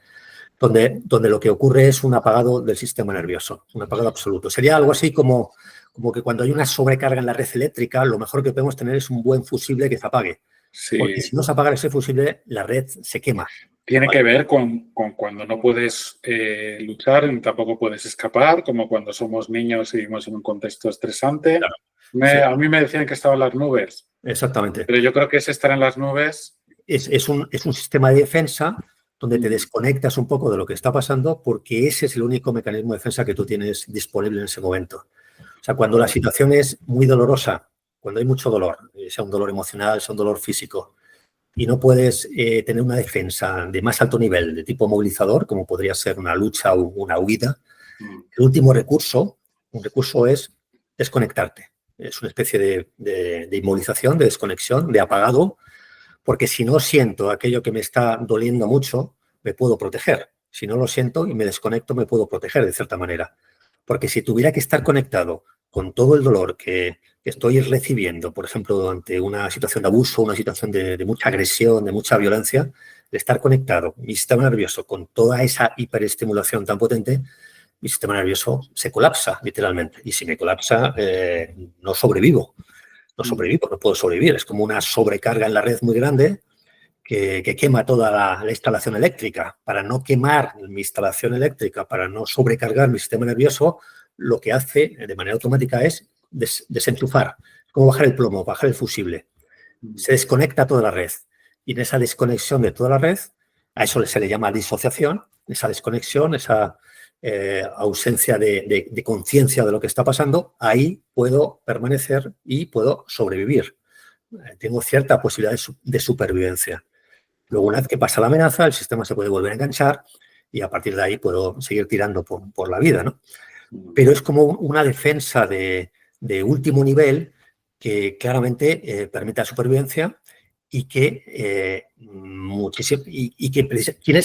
donde lo que ocurre es un apagado del sistema nervioso, un apagado absoluto. Sería algo así como que cuando hay una sobrecarga en la red eléctrica, lo mejor que podemos tener es un buen fusible que se apague. Sí. Porque si no se apaga ese fusible, la red se quema. Tiene que ver con cuando no puedes luchar y tampoco puedes escapar, como cuando somos niños y vivimos en un contexto estresante. Claro. A mí me decían que estaba en las nubes. Exactamente. Pero yo creo que ese estar en las nubes... Es un sistema de defensa donde te desconectas un poco de lo que está pasando, porque ese es el único mecanismo de defensa que tú tienes disponible en ese momento. O sea, cuando la situación es muy dolorosa, cuando hay mucho dolor, sea un dolor emocional, sea un dolor físico, y no puedes tener una defensa de más alto nivel, de tipo movilizador, como podría ser una lucha o una huida, el último recurso, un recurso es desconectarte. Es una especie de inmovilización, de desconexión, de apagado, porque si no siento aquello que me está doliendo mucho, me puedo proteger. Si no lo siento y me desconecto, me puedo proteger de cierta manera. Porque si tuviera que estar conectado con todo el dolor que estoy recibiendo, por ejemplo, ante una situación de abuso, una situación de mucha agresión, de mucha violencia, de estar conectado, mi sistema nervioso, con toda esa hiperestimulación tan potente, mi sistema nervioso se colapsa, literalmente. Y si me colapsa, no sobrevivo. No puedo sobrevivir. Es como una sobrecarga en la red muy grande que quema toda la instalación eléctrica. Para no quemar mi instalación eléctrica, para no sobrecargar mi sistema nervioso, lo que hace de manera automática es desenchufar. Es como bajar el plomo, bajar el fusible. Se desconecta toda la red. Y en esa desconexión de toda la red, a eso se le llama disociación, esa desconexión, esa ausencia de conciencia de lo que está pasando, ahí puedo permanecer y puedo sobrevivir. Tengo cierta posibilidad de supervivencia. Luego, una vez que pasa la amenaza, el sistema se puede volver a enganchar y a partir de ahí puedo seguir tirando por la vida, ¿no? Pero es como una defensa de último nivel que claramente permite la supervivencia y que ¿quién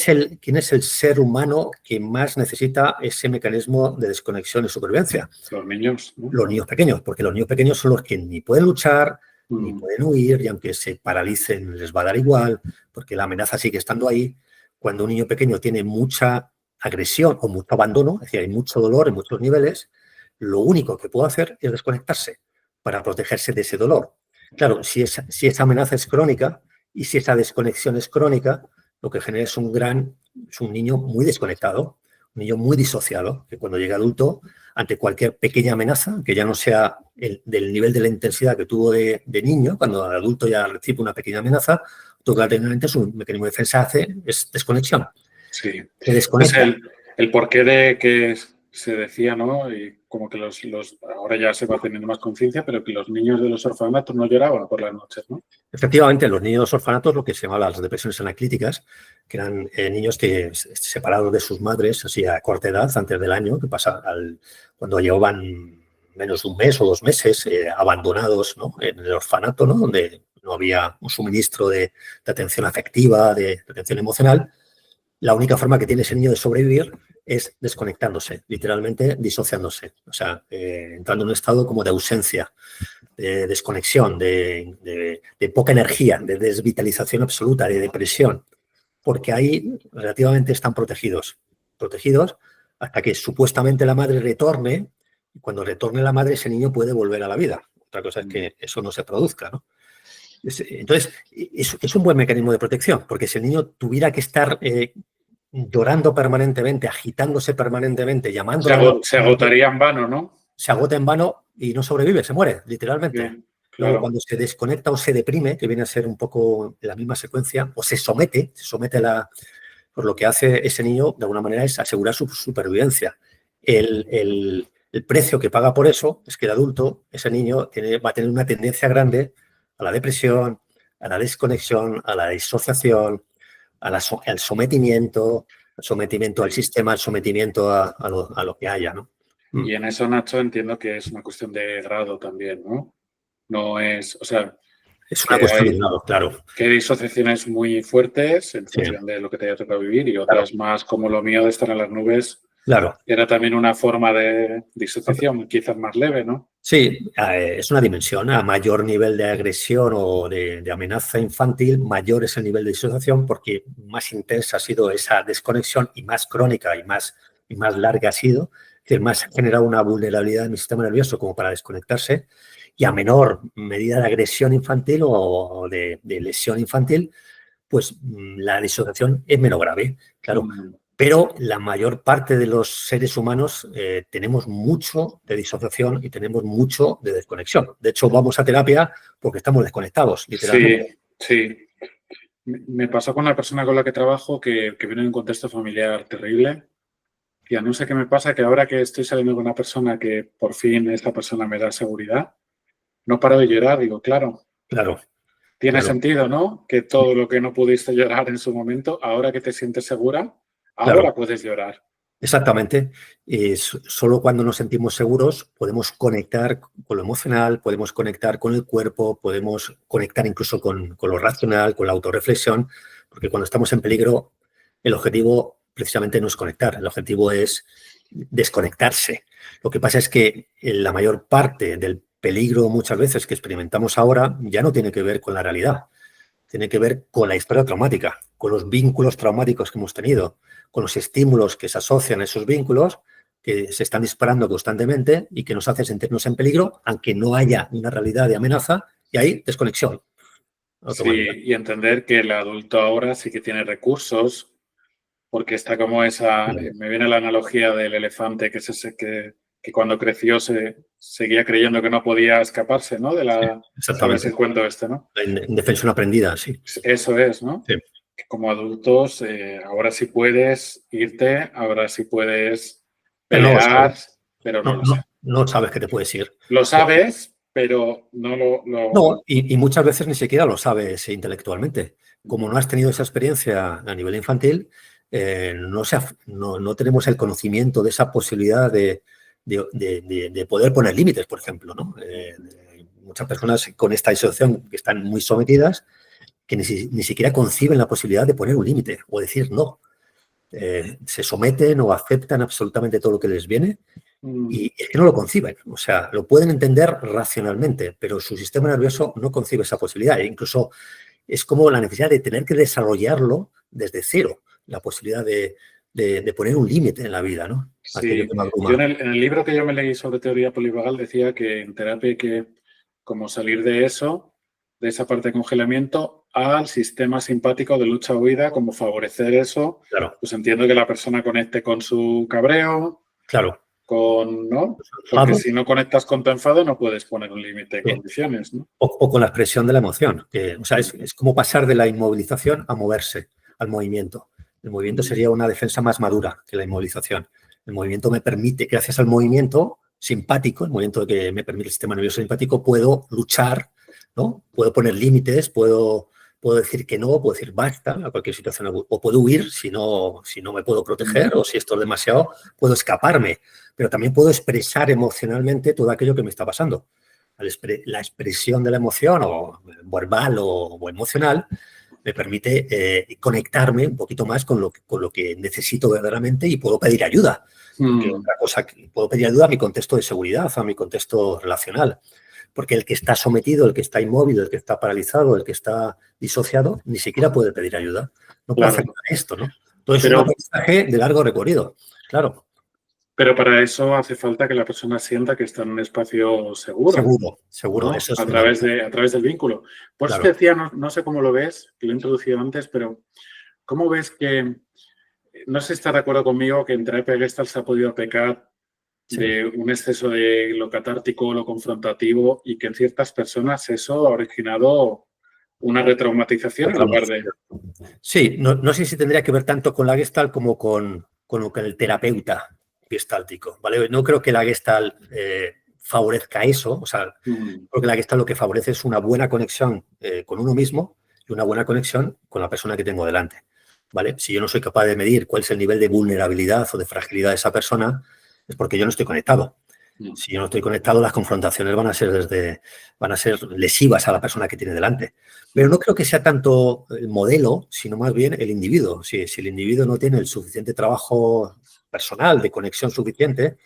es el ser humano que más necesita ese mecanismo de desconexión y supervivencia? Los niños, ¿no? Los niños pequeños, porque los niños pequeños son los que ni pueden luchar, ni pueden huir, y aunque se paralicen les va a dar igual, porque la amenaza sigue estando ahí. Cuando un niño pequeño tiene mucha agresión o mucho abandono, es decir, hay mucho dolor en muchos niveles, lo único que puede hacer es desconectarse para protegerse de ese dolor. Claro, si esa amenaza es crónica y si esa desconexión es crónica, lo que genera es un niño muy desconectado, un niño muy disociado, que cuando llega adulto, ante cualquier pequeña amenaza, que ya no sea del nivel de la intensidad que tuvo de niño, cuando el adulto ya recibe una pequeña amenaza, automáticamente su mecanismo de defensa es desconexión. Sí. Se desconecta. Es el porqué de que se decía, ¿no? Y como que ahora ya se va teniendo más conciencia, pero que los niños de los orfanatos no lloraban por las noches, ¿no? Efectivamente, los niños de los orfanatos, lo que se llamaba las depresiones anaclíticas, que eran niños que separados de sus madres, así a corta edad, antes del año, que pasa cuando llevaban menos de un mes o 2 meses, abandonados, ¿no?, en el orfanato, ¿no?, donde no había un suministro de atención afectiva, de atención emocional. La única forma que tiene ese niño de sobrevivir es desconectándose, literalmente disociándose, o sea, entrando en un estado como de ausencia, de desconexión, de poca energía, de desvitalización absoluta, de depresión, porque ahí relativamente están protegidos hasta que supuestamente la madre retorne, y cuando retorne la madre ese niño puede volver a la vida. Otra cosa es que eso no se produzca, ¿no? Entonces, es un buen mecanismo de protección, porque si el niño tuviera que estar llorando permanentemente, agitándose permanentemente, llamando... Se agotaría en vano, ¿no? Se agota en vano y no sobrevive, se muere, literalmente. Bien, Luego, claro. cuando se desconecta o se deprime, que viene a ser un poco la misma secuencia, o se somete pues lo que hace ese niño, de alguna manera, es asegurar su supervivencia. El precio que paga por eso es que el adulto, ese niño, va a tener una tendencia grande a la depresión, a la desconexión, a la disociación, al sometimiento al sistema, al sometimiento a lo que haya, ¿no? Y en eso, Nacho, entiendo que es una cuestión de grado también, ¿no? No es, o sea... Es una cuestión de grado, claro. Que hay disociaciones muy fuertes en función de lo que te haya tocado vivir y otras más como lo mío de estar en las nubes. Claro. Era también una forma de disociación, quizás más leve, ¿no? Sí, es una dimensión. A mayor nivel de agresión o de amenaza infantil, mayor es el nivel de disociación porque más intensa ha sido esa desconexión y más crónica y más larga ha sido. Es decir, más ha generado una vulnerabilidad en mi sistema nervioso como para desconectarse. Y a menor medida de agresión infantil o de lesión infantil, pues la disociación es menos grave, claro. Pero la mayor parte de los seres humanos tenemos mucho de disociación y tenemos mucho de desconexión. De hecho, vamos a terapia porque estamos desconectados, literalmente. Sí. Me pasó con la persona con la que trabajo que viene de un contexto familiar terrible. Ya no sé qué me pasa, que ahora que estoy saliendo con una persona que por fin esta persona me da seguridad, no paro de llorar. Digo, claro. Tiene sentido, ¿no? Que todo lo que no pudiste llorar en su momento, ahora que te sientes segura, ahora puedes llorar. Exactamente. Solo cuando nos sentimos seguros podemos conectar con lo emocional, podemos conectar con el cuerpo, podemos conectar incluso con lo racional, con la autorreflexión, porque cuando estamos en peligro, el objetivo precisamente no es conectar, el objetivo es desconectarse. Lo que pasa es que la mayor parte del peligro muchas veces que experimentamos ahora ya no tiene que ver con la realidad, tiene que ver con la historia traumática, con los vínculos traumáticos que hemos tenido, con los estímulos que se asocian a esos vínculos, que se están disparando constantemente y que nos hace sentirnos en peligro, aunque no haya una realidad de amenaza, y hay desconexión automática. Sí, y entender que el adulto ahora sí que tiene recursos, porque está como esa, me viene la analogía del elefante, que es ese que cuando creció seguía creyendo que no podía escaparse, ¿no? De la, Sí, ¿sabes el cuento este, no? La indefensión aprendida, sí. Eso es, ¿no? Sí. Que como adultos, ahora sí puedes irte, ahora sí puedes pelear, pero no lo sabes. No sabes que te puedes ir. Lo sabes, pero no lo... No, y muchas veces ni siquiera lo sabes intelectualmente. Como no has tenido esa experiencia a nivel infantil, no tenemos el conocimiento de esa posibilidad de poder poner límites, por ejemplo, ¿no? Muchas personas con esta disociación que están muy sometidas, que ni siquiera conciben la posibilidad de poner un límite o decir no. Se someten o aceptan absolutamente todo lo que les viene y es que no lo conciben. O sea, lo pueden entender racionalmente, pero su sistema nervioso no concibe esa posibilidad. E incluso es como la necesidad de tener que desarrollarlo desde cero, la posibilidad de poner un límite en la vida, ¿no? Sí, yo en el libro que yo me leí sobre teoría polivagal decía que en terapia hay que como salir de eso, de esa parte de congelamiento, al sistema simpático de lucha-huida, como favorecer eso. Claro. Pues entiendo que la persona conecte con su cabreo, claro, ¿no? Porque si no conectas con tu enfado no puedes poner un límite de condiciones, ¿no? O con la expresión de la emoción. O sea, es como pasar de la inmovilización a moverse, al movimiento. El movimiento sería una defensa más madura que la inmovilización. El movimiento me permite, gracias al movimiento simpático, el movimiento que me permite el sistema nervioso simpático, puedo luchar, ¿no? Puedo poner límites, puedo decir que no, puedo decir basta a cualquier situación, o puedo huir si no me puedo proteger o si esto es demasiado, puedo escaparme, pero también puedo expresar emocionalmente todo aquello que me está pasando. La expresión de la emoción, o verbal o emocional, me permite conectarme un poquito más con lo que necesito verdaderamente y puedo pedir ayuda. Porque otra cosa, puedo pedir ayuda a mi contexto de seguridad, a mi contexto relacional. Porque el que está sometido, el que está inmóvil, el que está paralizado, el que está disociado, ni siquiera puede pedir ayuda. No puede hacer nada de esto, ¿no? Entonces es un aprendizaje de largo recorrido, claro. Pero para eso hace falta que la persona sienta que está en un espacio seguro. Seguro. ¿no? Eso es a través del vínculo. Por eso te decía, no sé cómo lo ves, que lo he introducido antes, pero ¿cómo ves que, no sé si estás de acuerdo conmigo, que en terapia Gestalt se ha podido pecar de un exceso de lo catártico, lo confrontativo, y que en ciertas personas eso ha originado una retraumatización en lugar de... Sí, no sé si tendría que ver tanto con la Gestalt como con lo que el terapeuta gestáltico, ¿vale? No creo que la Gestalt favorezca eso, o sea, creo que la Gestalt lo que favorece es una buena conexión con uno mismo y una buena conexión con la persona que tengo delante, ¿vale? Si yo no soy capaz de medir cuál es el nivel de vulnerabilidad o de fragilidad de esa persona, es porque yo no estoy conectado. Si yo no estoy conectado, las confrontaciones van a ser lesivas a la persona que tiene delante. Pero no creo que sea tanto el modelo, sino más bien el individuo. Si el individuo no tiene el suficiente trabajo personal, de conexión suficiente,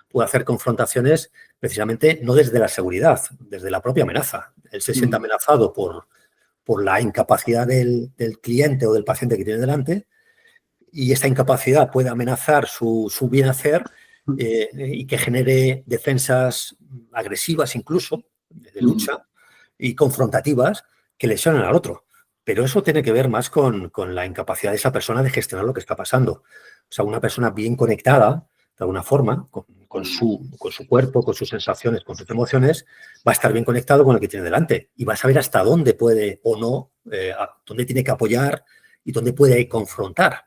puede hacer confrontaciones precisamente no desde la seguridad, desde la propia amenaza. Él se siente amenazado por la incapacidad del cliente o del paciente que tiene delante, y esta incapacidad puede amenazar su bien hacer y que genere defensas agresivas incluso, de lucha, y confrontativas que lesionan al otro. Pero eso tiene que ver más con la incapacidad de esa persona de gestionar lo que está pasando. O sea, una persona bien conectada, de alguna forma, con su cuerpo, con sus sensaciones, con sus emociones, va a estar bien conectado con el que tiene delante y va a saber hasta dónde puede o no, dónde tiene que apoyar y dónde puede confrontar.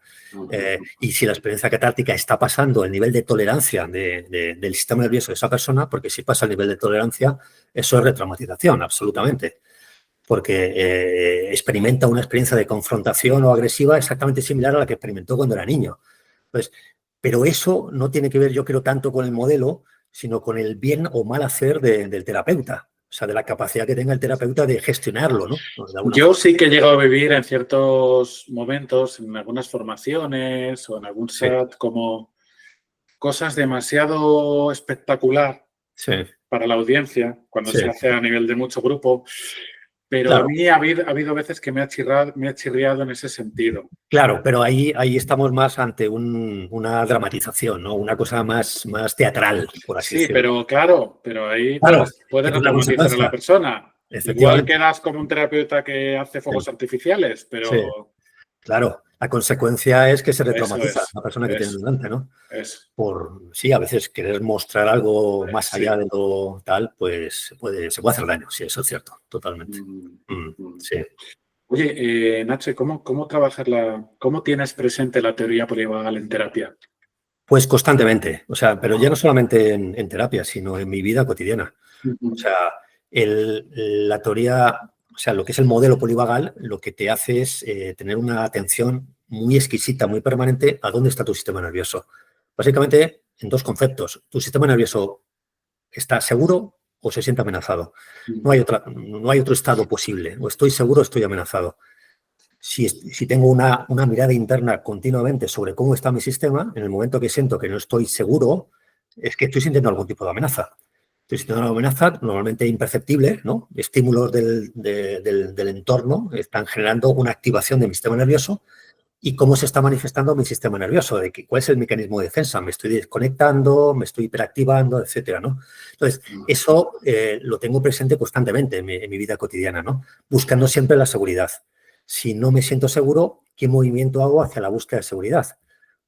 Y si la experiencia catártica está pasando el nivel de tolerancia del sistema nervioso de esa persona, porque si pasa el nivel de tolerancia, eso es retraumatización, absolutamente. Porque experimenta una experiencia de confrontación o agresiva exactamente similar a la que experimentó cuando era niño. Entonces, Pero eso no tiene que ver, yo creo, tanto con el modelo, sino con el bien o mal hacer del terapeuta. O sea, de la capacidad que tenga el terapeuta de gestionarlo, ¿no? De alguna Yo forma. sí que he llegado a vivir en ciertos momentos, en algunas formaciones o en algún Sí, SAT, como cosas demasiado espectacular sí, para la audiencia, cuando sí. se hace a nivel de mucho grupo, pero a Claro, mí ha habido veces que me ha chirriado en ese sentido. claro, pero ahí estamos más ante una dramatización, ¿no? Una cosa más teatral, por así Sí, decirlo. pero claro, pero ahí Claro, puedes que tiene una retraumatizar a la consecuencia, persona. Igual efectivamente. quedas como un terapeuta que hace Sí, fuegos artificiales, sí, pero claro. La consecuencia es que se eso retraumatiza la persona que tiene es, delante, ¿no? es, Sí, a veces querer mostrar algo más allá sí. de lo tal, pues se puede hacer daño, sí, eso es cierto, totalmente. Mm, mm. Sí. Oye, Nacho, ¿cómo trabajas cómo tienes presente la teoría polivagal en terapia? Pues constantemente, o sea, pero ya no solamente en terapia, sino en mi vida cotidiana. O Ujú, sea, la teoría, o sea, lo que es el modelo polivagal, lo que te hace es tener una atención muy exquisita, muy permanente a dónde está tu sistema nervioso. Básicamente, en dos conceptos. Tu sistema nervioso está seguro o se siente amenazado. No hay otro estado posible. O estoy seguro o estoy amenazado. Si tengo una mirada interna continuamente sobre cómo está mi sistema, en el momento que siento que no estoy seguro, es que estoy sintiendo algún tipo de amenaza. Estoy sintiendo una amenaza normalmente imperceptible, ¿no? Estímulos del entorno están generando una activación de mi sistema nervioso y cómo se está manifestando mi sistema nervioso, cuál es el mecanismo de defensa, me estoy desconectando, me estoy hiperactivando, etcétera, ¿no? Entonces, eso lo tengo presente constantemente en mi vida cotidiana, ¿no? Buscando siempre la seguridad. Si no me siento seguro, ¿qué movimiento hago hacia la búsqueda de seguridad?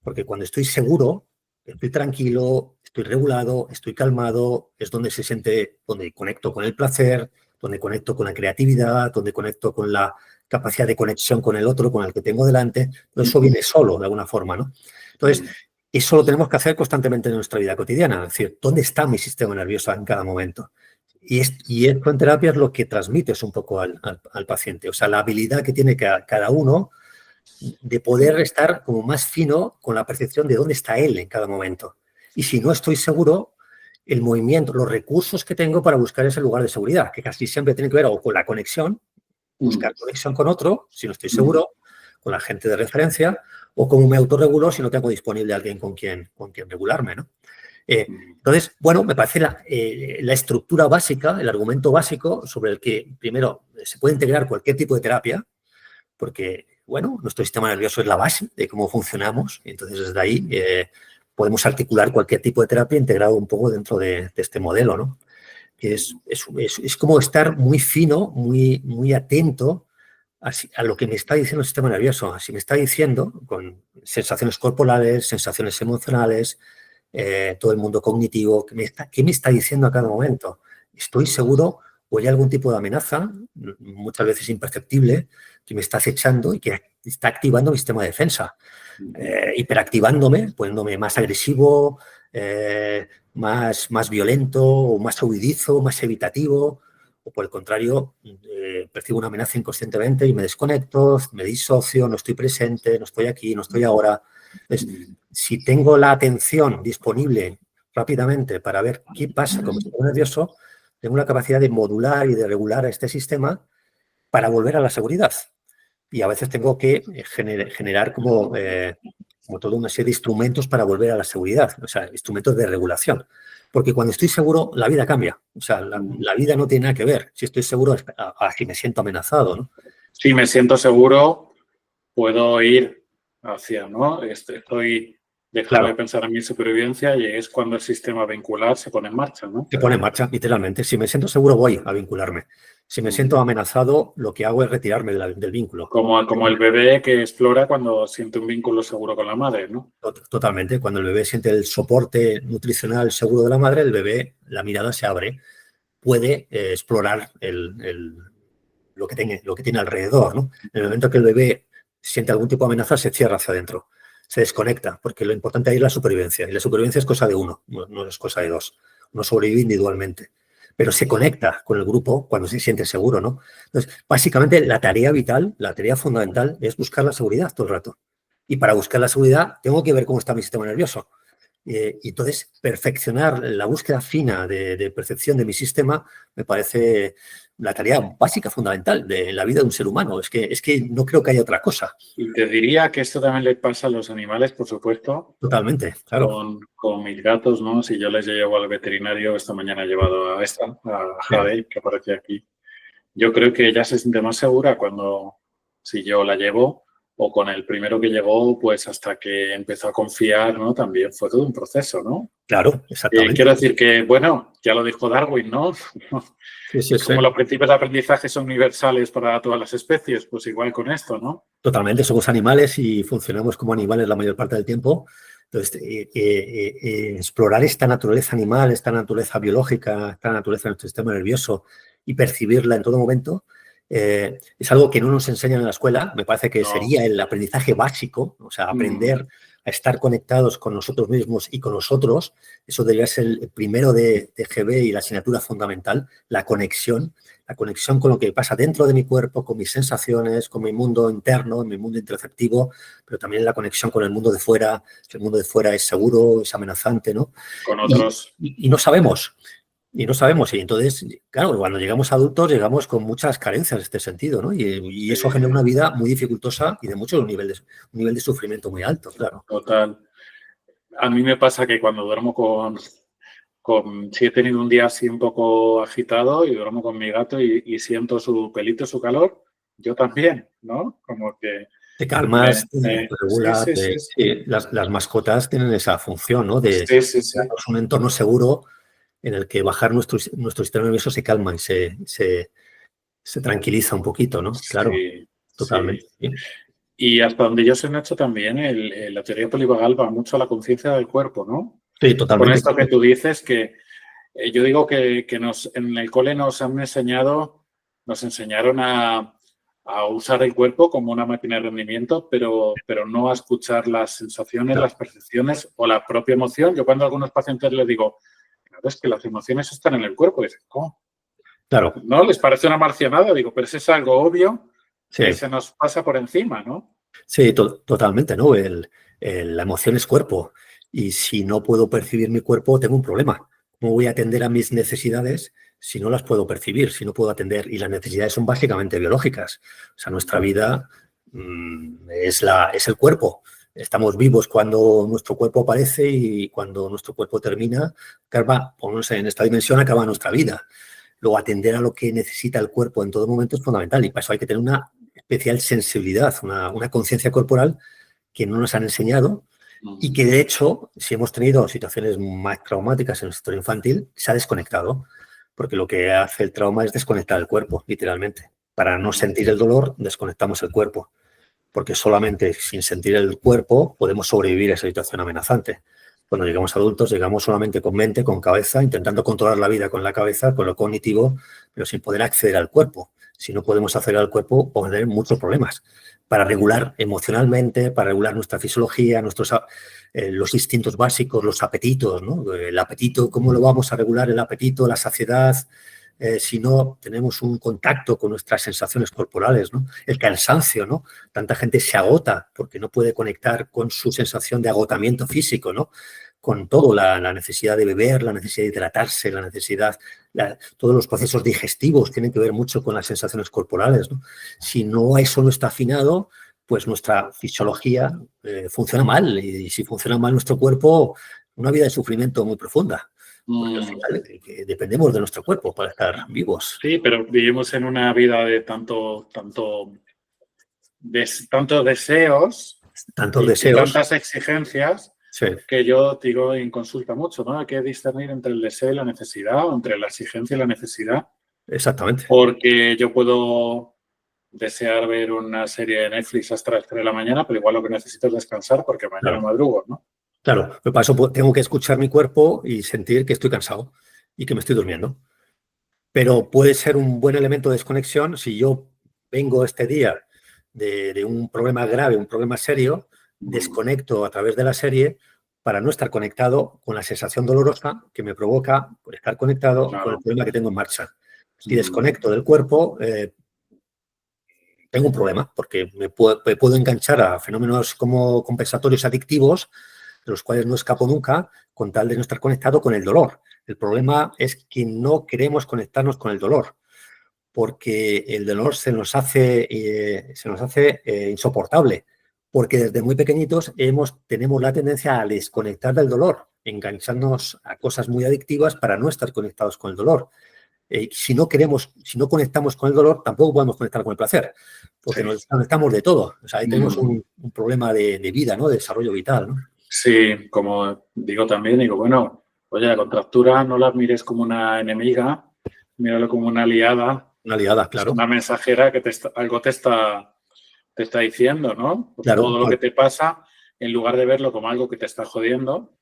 Porque cuando estoy seguro, estoy tranquilo, estoy regulado, estoy calmado, es donde conecto con el placer, donde conecto con la creatividad, donde conecto con la capacidad de conexión con el otro, con el que tengo delante. Eso viene solo, de alguna forma, ¿no? Entonces, eso lo tenemos que hacer constantemente en nuestra vida cotidiana. Es decir, ¿dónde está mi sistema nervioso en cada momento? Y esto en terapia es lo que transmites un poco al paciente. O sea, la habilidad que tiene cada uno de poder estar como más fino con la percepción de dónde está él en cada momento. Y si no estoy seguro, el movimiento, los recursos que tengo para buscar ese lugar de seguridad, que casi siempre tiene que ver o con la conexión, buscar conexión con otro, si no estoy seguro, con la gente de referencia, o cómo me autorregulo si no tengo disponible a alguien con quien regularme, ¿no? Entonces, bueno, me parece la estructura básica, el argumento básico sobre el que, primero, se puede integrar cualquier tipo de terapia, porque, bueno, nuestro sistema nervioso es la base de cómo funcionamos, y entonces desde ahí podemos articular cualquier tipo de terapia integrado un poco dentro de este modelo, ¿no? Que es como estar muy fino, muy atento a lo que me está diciendo el sistema nervioso. Así me está diciendo, con sensaciones corporales, sensaciones emocionales, todo el mundo cognitivo, ¿qué me está diciendo a cada momento? ¿Estoy seguro o hay algún tipo de amenaza, muchas veces imperceptible, que me está acechando y que está activando mi sistema de defensa? Hiperactivándome, poniéndome más agresivo, más violento, o más huidizo, más evitativo, o por el contrario, percibo una amenaza inconscientemente y me desconecto, me disocio, no estoy presente, no estoy aquí, no estoy ahora. Entonces, si tengo la atención disponible rápidamente para ver qué pasa con mi sistema nervioso, tengo la capacidad de modular y de regular este sistema para volver a la seguridad. Y a veces tengo que generar como toda una serie de instrumentos para volver a la seguridad, o sea, instrumentos de regulación. Porque cuando estoy seguro, la vida cambia. O sea, la vida no tiene nada que ver. Si estoy seguro, a si me siento amenazado, ¿no? Si me siento seguro, puedo ir hacia, ¿no? Estoy dejando de Claro, pensar en mi supervivencia y es cuando el sistema vincular se pone en marcha, ¿no? se pone en marcha, literalmente. Si me siento seguro, voy a vincularme. Si me siento amenazado, lo que hago es retirarme del vínculo. Como el bebé que explora cuando siente un vínculo seguro con la madre, ¿no? Totalmente. Cuando el bebé siente el soporte nutricional seguro de la madre, el bebé, la mirada se abre, puede explorar lo que tiene alrededor, ¿no? En el momento que el bebé siente algún tipo de amenaza, se cierra hacia adentro, se desconecta, porque lo importante ahí es la supervivencia. Y la supervivencia es cosa de uno, no es cosa de dos. Uno sobrevive individualmente, pero se conecta con el grupo cuando se siente seguro, ¿no? Entonces, básicamente, la tarea vital, la tarea fundamental es buscar la seguridad todo el rato. Y para buscar la seguridad tengo que ver cómo está mi sistema nervioso. Y entonces, perfeccionar la búsqueda fina de percepción de mi sistema me parece la tarea básica, fundamental de la vida de un ser humano. Es que no creo que haya otra cosa. Y te diría que esto también le pasa a los animales, por supuesto. Totalmente, claro. Con mis gatos, ¿no? Si yo les llevo al veterinario, esta mañana he llevado a Jade, que aparece aquí. Yo creo que ella se siente más segura si yo la llevo, o con el primero que llegó, pues hasta que empezó a confiar, ¿no? También fue todo un proceso, ¿no? Claro, exactamente. Quiero decir que, bueno, ya lo dijo Darwin, ¿no? Sí, Como los principios de aprendizaje son universales para todas las especies, pues igual con esto, ¿no? Totalmente, somos animales y funcionamos como animales la mayor parte del tiempo. Entonces, explorar esta naturaleza animal, esta naturaleza biológica, esta naturaleza de nuestro sistema nervioso y percibirla en todo momento, es algo que no nos enseñan en la escuela. Me parece que sería el aprendizaje básico, o sea, aprender a estar conectados con nosotros mismos y con los otros. Eso debería ser el primero de GB y la asignatura fundamental, la conexión con lo que pasa dentro de mi cuerpo, con mis sensaciones, con mi mundo interno, mi mundo introspectivo, pero también la conexión con el mundo de fuera. Si el mundo de fuera es seguro, es amenazante, ¿no? Con otros. Y no sabemos. Y no sabemos. Y entonces, claro, cuando llegamos a adultos, llegamos con muchas carencias en este sentido, ¿no? Y eso genera una vida muy dificultosa y de mucho un nivel de sufrimiento muy alto, claro. Total. A mí me pasa que cuando duermo si he tenido un día así un poco agitado y duermo con mi gato y siento su pelito, su calor, yo también, ¿no? Como que... Te calmas, te regulas. Sí. Las mascotas tienen esa función, ¿no? Sí. darnos un entorno seguro en el que bajar nuestro sistema nervioso se calma y se tranquiliza un poquito, ¿no? Claro, totalmente. Sí. Y hasta donde yo sé, Nacho, también la teoría polivagal va mucho a la conciencia del cuerpo, ¿no? Sí, totalmente. Con esto que tú dices, que yo digo que en el cole nos enseñaron a usar el cuerpo como una máquina de rendimiento, pero no a escuchar las sensaciones, las percepciones o la propia emoción. Yo cuando a algunos pacientes les digo, claro, es que las emociones están en el cuerpo, y dicen, ¿cómo? Claro. ¿No? Les parece una marcianada, digo, pero eso es algo obvio que se nos pasa por encima, ¿no? Sí, totalmente, ¿no? La emoción es cuerpo y si no puedo percibir mi cuerpo, tengo un problema. ¿Cómo voy a atender a mis necesidades si no las puedo percibir, si no puedo atender? Y las necesidades son básicamente biológicas. O sea, nuestra vida es el cuerpo. Estamos vivos cuando nuestro cuerpo aparece y cuando nuestro cuerpo termina, en esta dimensión acaba nuestra vida. Luego, atender a lo que necesita el cuerpo en todo momento es fundamental y para eso hay que tener una especial sensibilidad, una conciencia corporal que no nos han enseñado y que, de hecho, si hemos tenido situaciones más traumáticas en nuestra historia infantil, se ha desconectado, porque lo que hace el trauma es desconectar el cuerpo, literalmente. Para no sentir el dolor, desconectamos el cuerpo, porque solamente sin sentir el cuerpo podemos sobrevivir a esa situación amenazante. Cuando llegamos adultos, llegamos solamente con mente, con cabeza, intentando controlar la vida con la cabeza, con lo cognitivo, pero sin poder acceder al cuerpo. Si no podemos acceder al cuerpo, podemos tener muchos problemas para regular emocionalmente, para regular nuestra fisiología, los instintos básicos, los apetitos, ¿no? El apetito, ¿cómo lo vamos a regular? El apetito, la saciedad, si no tenemos un contacto con nuestras sensaciones corporales, ¿no? El cansancio, ¿no? Tanta gente se agota porque no puede conectar con su sensación de agotamiento físico, ¿no? Con todo, la necesidad de beber, la necesidad de hidratarse, todos los procesos digestivos tienen que ver mucho con las sensaciones corporales, ¿no? Si eso no está afinado, pues nuestra fisiología funciona mal y si funciona mal nuestro cuerpo, una vida de sufrimiento muy profunda. Porque al final dependemos de nuestro cuerpo para estar vivos. Sí, pero vivimos en una vida de tantos deseos. Tantos deseos. Y tantas exigencias que yo digo en consulta mucho, ¿no? Hay que discernir entre el deseo y la necesidad, o entre la exigencia y la necesidad. Exactamente. Porque yo puedo desear ver una serie de Netflix hasta las 3 de la mañana, pero igual lo que necesito es descansar porque mañana madrugo, ¿no? Claro, me paso, tengo que escuchar mi cuerpo y sentir que estoy cansado y que me estoy durmiendo. Pero puede ser un buen elemento de desconexión si yo vengo este día de un problema grave, un problema serio, desconecto a través de la serie para no estar conectado con la sensación dolorosa que me provoca por estar conectado con el problema que tengo en marcha. Si desconecto del cuerpo, tengo un problema, porque me puedo enganchar a fenómenos como compensatorios adictivos, de los cuales no escapo nunca, con tal de no estar conectado con el dolor. El problema es que no queremos conectarnos con el dolor, porque el dolor se nos hace insoportable, porque desde muy pequeñitos tenemos la tendencia a desconectar del dolor, engancharnos a cosas muy adictivas para no estar conectados con el dolor. Si no conectamos con el dolor, tampoco podemos conectar con el placer, porque Sí. nos desconectamos de todo. O sea, ahí tenemos un problema de vida, ¿no? De desarrollo vital, ¿no? Sí, como digo también, digo, bueno, oye, la contractura no la mires como una enemiga, míralo como una aliada. Una liada, Es claro. una mensajera que algo te está diciendo, ¿no? Pues Claro, todo lo que te pasa, en lugar de verlo como algo que te está jodiendo,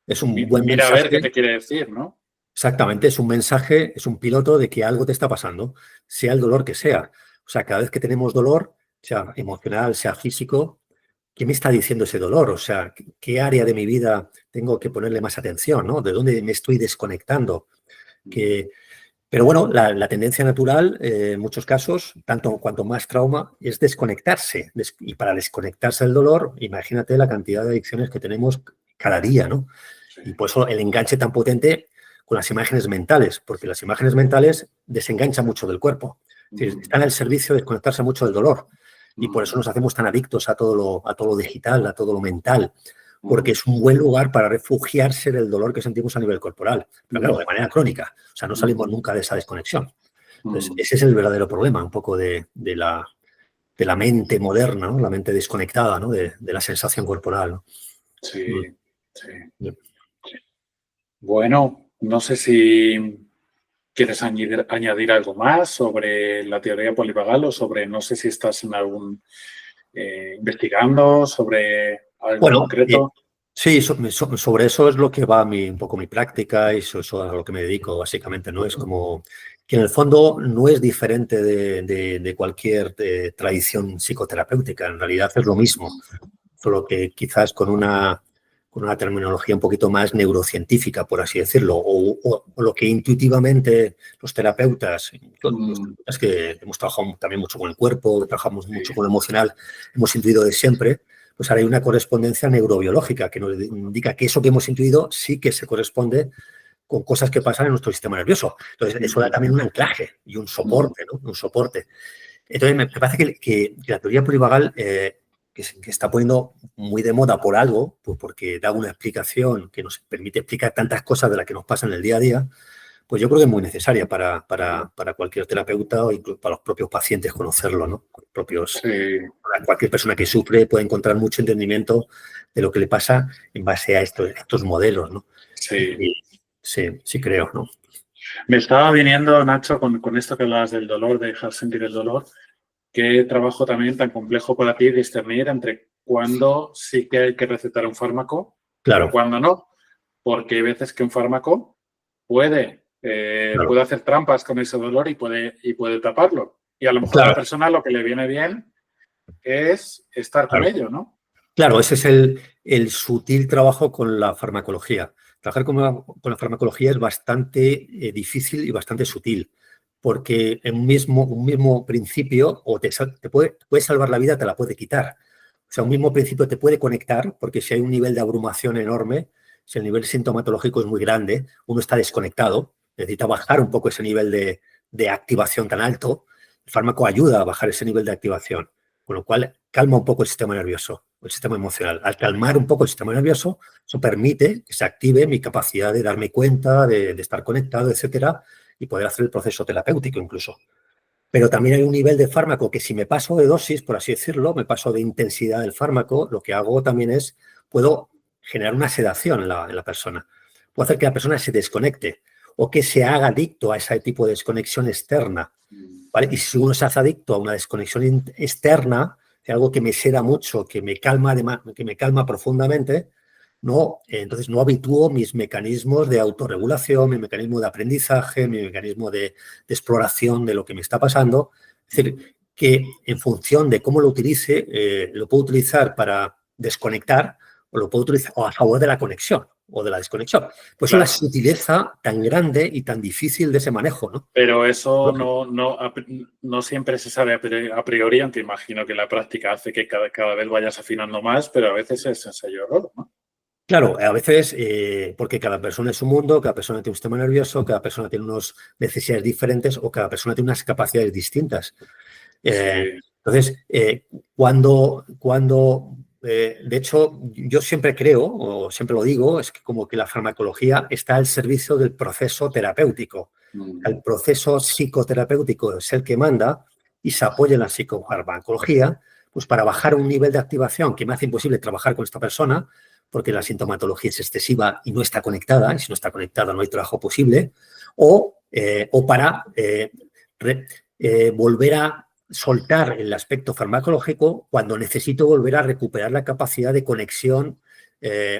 es un buen mira a ver qué mensaje. te quiere decir, ¿no? Exactamente, es un mensaje, es un piloto de que algo te está pasando, sea el dolor que sea. O sea, cada vez que tenemos dolor, sea emocional, sea físico, ¿qué me está diciendo ese dolor? O sea, ¿qué área de mi vida tengo que ponerle más atención, ¿no? ¿De dónde me estoy desconectando? Pero bueno, la tendencia natural, en muchos casos, cuanto más trauma, es desconectarse. Y para desconectarse del dolor, imagínate la cantidad de adicciones que tenemos cada día, ¿no? Sí. Y por eso el enganche tan potente con las imágenes mentales, porque las imágenes mentales desenganchan mucho del cuerpo. Es decir, están al servicio de desconectarse mucho del dolor. Y por eso nos hacemos tan adictos a todo lo digital, a todo lo mental, porque es un buen lugar para refugiarse del dolor que sentimos a nivel corporal. Pero claro, de manera crónica. O sea, no salimos nunca de esa desconexión. Entonces, ese es el verdadero problema, un poco de la mente moderna, ¿no? La mente desconectada, ¿no? De la sensación corporal, ¿no? Sí, sí. Bueno, no sé si quieres añadir algo más sobre la teoría polivagal o sobre, no sé si estás en investigando sobre algo Bueno, concreto. sí, sobre eso es lo que va un poco mi práctica y eso es a lo que me dedico básicamente, ¿no? Es como que en el fondo no es diferente de cualquier tradición psicoterapéutica, en realidad es lo mismo, solo que quizás con una terminología un poquito más neurocientífica, por así decirlo, o lo que intuitivamente los terapeutas que hemos trabajado también mucho con el cuerpo, trabajamos mucho con lo emocional, hemos intuido de siempre. Pues ahora hay una correspondencia neurobiológica que nos indica que eso que hemos intuido sí que se corresponde con cosas que pasan en nuestro sistema nervioso. Entonces, eso da también un anclaje y un soporte, ¿no? Un soporte. Entonces, me parece que la teoría polivagal, que está poniendo muy de moda por algo, pues porque da una explicación que nos permite explicar tantas cosas de las que nos pasan en el día a día, pues yo creo que es muy necesaria para cualquier terapeuta o incluso para los propios pacientes conocerlo, ¿no? Para cualquier persona que sufre puede encontrar mucho entendimiento de lo que le pasa en base a estos modelos, ¿no? Sí. Sí creo, ¿no? Me estaba viniendo, Nacho, con esto que hablabas del dolor, de dejar sentir el dolor, qué trabajo también tan complejo para ti discernir entre cuándo sí que hay que recetar un fármaco Claro. y cuándo no. Porque hay veces que un fármaco puede hacer trampas con ese dolor y puede taparlo. Y a lo mejor a la persona lo que le viene bien es estar con ello, ¿no? Claro, ese es el sutil trabajo con la farmacología. Trabajar con la farmacología es bastante difícil y bastante sutil, porque en un mismo principio o te puede salvar la vida, te la puede quitar. O sea, un mismo principio te puede conectar, porque si hay un nivel de abrumación enorme, si el nivel sintomatológico es muy grande, uno está desconectado, necesita bajar un poco ese nivel de activación tan alto. El fármaco ayuda a bajar ese nivel de activación, con lo cual calma un poco el sistema nervioso, el sistema emocional. Al calmar un poco el sistema nervioso, eso permite que se active mi capacidad de darme cuenta, de estar conectado, etcétera, y poder hacer el proceso terapéutico incluso. Pero también hay un nivel de fármaco que si me paso de dosis, por así decirlo, me paso de intensidad del fármaco, lo que hago también puedo generar una sedación en la persona. Puedo hacer que la persona se desconecte o que se haga adicto a ese tipo de desconexión externa, ¿vale? Y si uno se hace adicto a una desconexión externa, algo que me seda mucho, que me calma profundamente, entonces no habitúo mis mecanismos de autorregulación, mi mecanismo de aprendizaje, mi mecanismo de exploración de lo que me está pasando. Es decir, que en función de cómo lo utilice, lo puedo utilizar para desconectar o lo puedo utilizar a favor de la conexión o de la desconexión. Pues claro, es una sutileza tan grande y tan difícil de ese manejo, ¿no? Pero eso no siempre se sabe a priori, aunque imagino que la práctica hace que cada vez vayas afinando más, pero a veces es ensayo-error, ¿no? Claro, a veces, porque cada persona es un mundo, cada persona tiene un sistema nervioso, cada persona tiene unas necesidades diferentes o cada persona tiene unas capacidades distintas. Entonces, de hecho, yo siempre creo, o siempre lo digo, es que como que la farmacología está al servicio del proceso terapéutico. El proceso psicoterapéutico es el que manda y se apoya en la psicofarmacología, pues para bajar un nivel de activación que me hace imposible trabajar con esta persona, porque la sintomatología es excesiva y no está conectada, y si no está conectada no hay trabajo posible, o para volver a soltar el aspecto farmacológico cuando necesito volver a recuperar la capacidad de conexión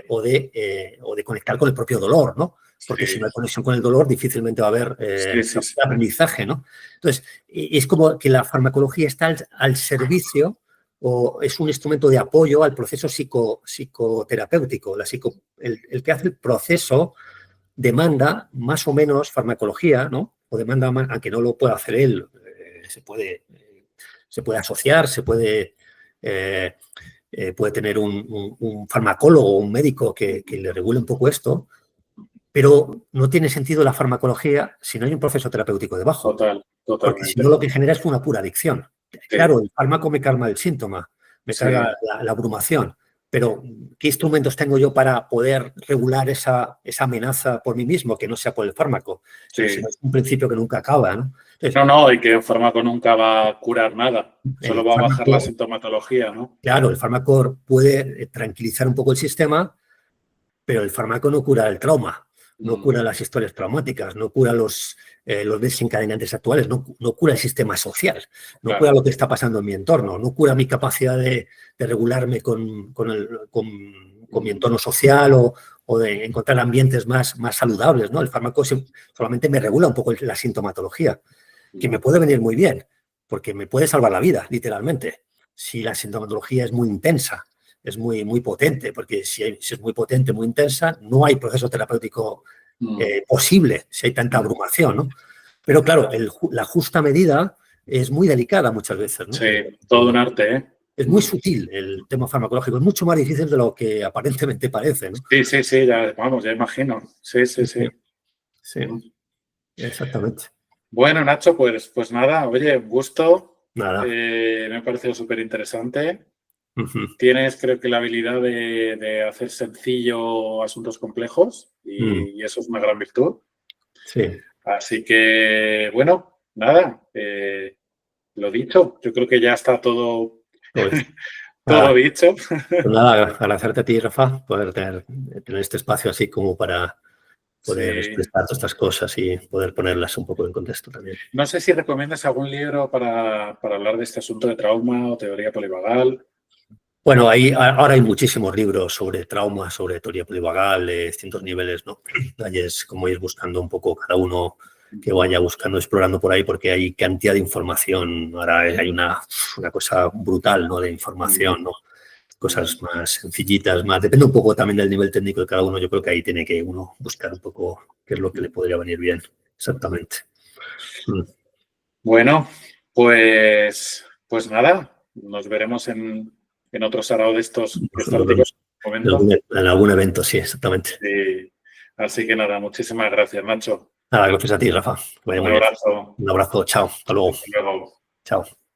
o de conectar con el propio dolor, ¿no? Porque si no hay conexión con el dolor, difícilmente va a haber aprendizaje, ¿no? Entonces, es como que la farmacología está al servicio o es un instrumento de apoyo al proceso psicoterapéutico. El que hace el proceso demanda más o menos farmacología, ¿no? O demanda más, aunque no lo pueda hacer él, se puede asociar, puede tener un farmacólogo o un médico que le regule un poco esto, pero no tiene sentido la farmacología si no hay un proceso terapéutico debajo. Totalmente. Porque si no, lo que genera es una pura adicción. Claro, el fármaco me calma el síntoma, me carga la abrumación, pero ¿qué instrumentos tengo yo para poder regular esa amenaza por mí mismo, que no sea por el fármaco? Es un principio que nunca acaba, ¿no? Entonces, y que el fármaco nunca va a curar nada, solo va a bajar la sintomatología, ¿no? Claro, el fármaco puede tranquilizar un poco el sistema, pero el fármaco no cura el trauma, no cura las historias traumáticas, no cura los desencadenantes actuales, no cura el sistema social, no cura lo que está pasando en mi entorno, no cura mi capacidad de regularme con mi entorno social o de encontrar ambientes más saludables, ¿no? El fármaco solamente me regula un poco la sintomatología, que me puede venir muy bien, porque me puede salvar la vida, literalmente, si la sintomatología es muy intensa. Es muy potente, porque si es muy potente, muy intensa, no hay proceso terapéutico posible si hay tanta abrumación, ¿no? Pero claro, la justa medida es muy delicada muchas veces, ¿no? Sí, todo un arte, ¿eh? Es muy sutil el tema farmacológico, es mucho más difícil de lo que aparentemente parece, ¿no? Sí, ya imagino. Sí. Sí, exactamente. Bueno, Nacho, pues nada, oye, gusto. Nada. Me ha parecido súper interesante. Tienes, creo que, la habilidad de hacer sencillo asuntos complejos y eso es una gran virtud. Sí. Así que, bueno, nada, lo dicho, yo creo que ya está todo, todo dicho. Pues nada, agradecerte a ti, Rafa, poder tener este espacio así como para poder expresar todas estas cosas y poder ponerlas un poco en contexto también. No sé si recomiendas algún libro para hablar de este asunto de trauma o teoría polivagal. Bueno, ahora hay muchísimos libros sobre trauma, sobre teoría polivagal, de distintos niveles, ¿no? Ahí es como ir buscando un poco cada uno que vaya buscando, explorando por ahí, porque hay cantidad de información. Ahora hay una cosa brutal, ¿no? De información, ¿no? Cosas más sencillitas, depende un poco también del nivel técnico de cada uno. Yo creo que ahí tiene que uno buscar un poco qué es lo que le podría venir bien, exactamente. Bueno, pues nada, nos veremos en otro sarao de estos en algún evento, sí, exactamente. Sí. Así que nada, muchísimas gracias, Nacho. Nada, gracias a ti, Rafa. Un abrazo. Un abrazo, chao, hasta luego. Hasta luego. Chao.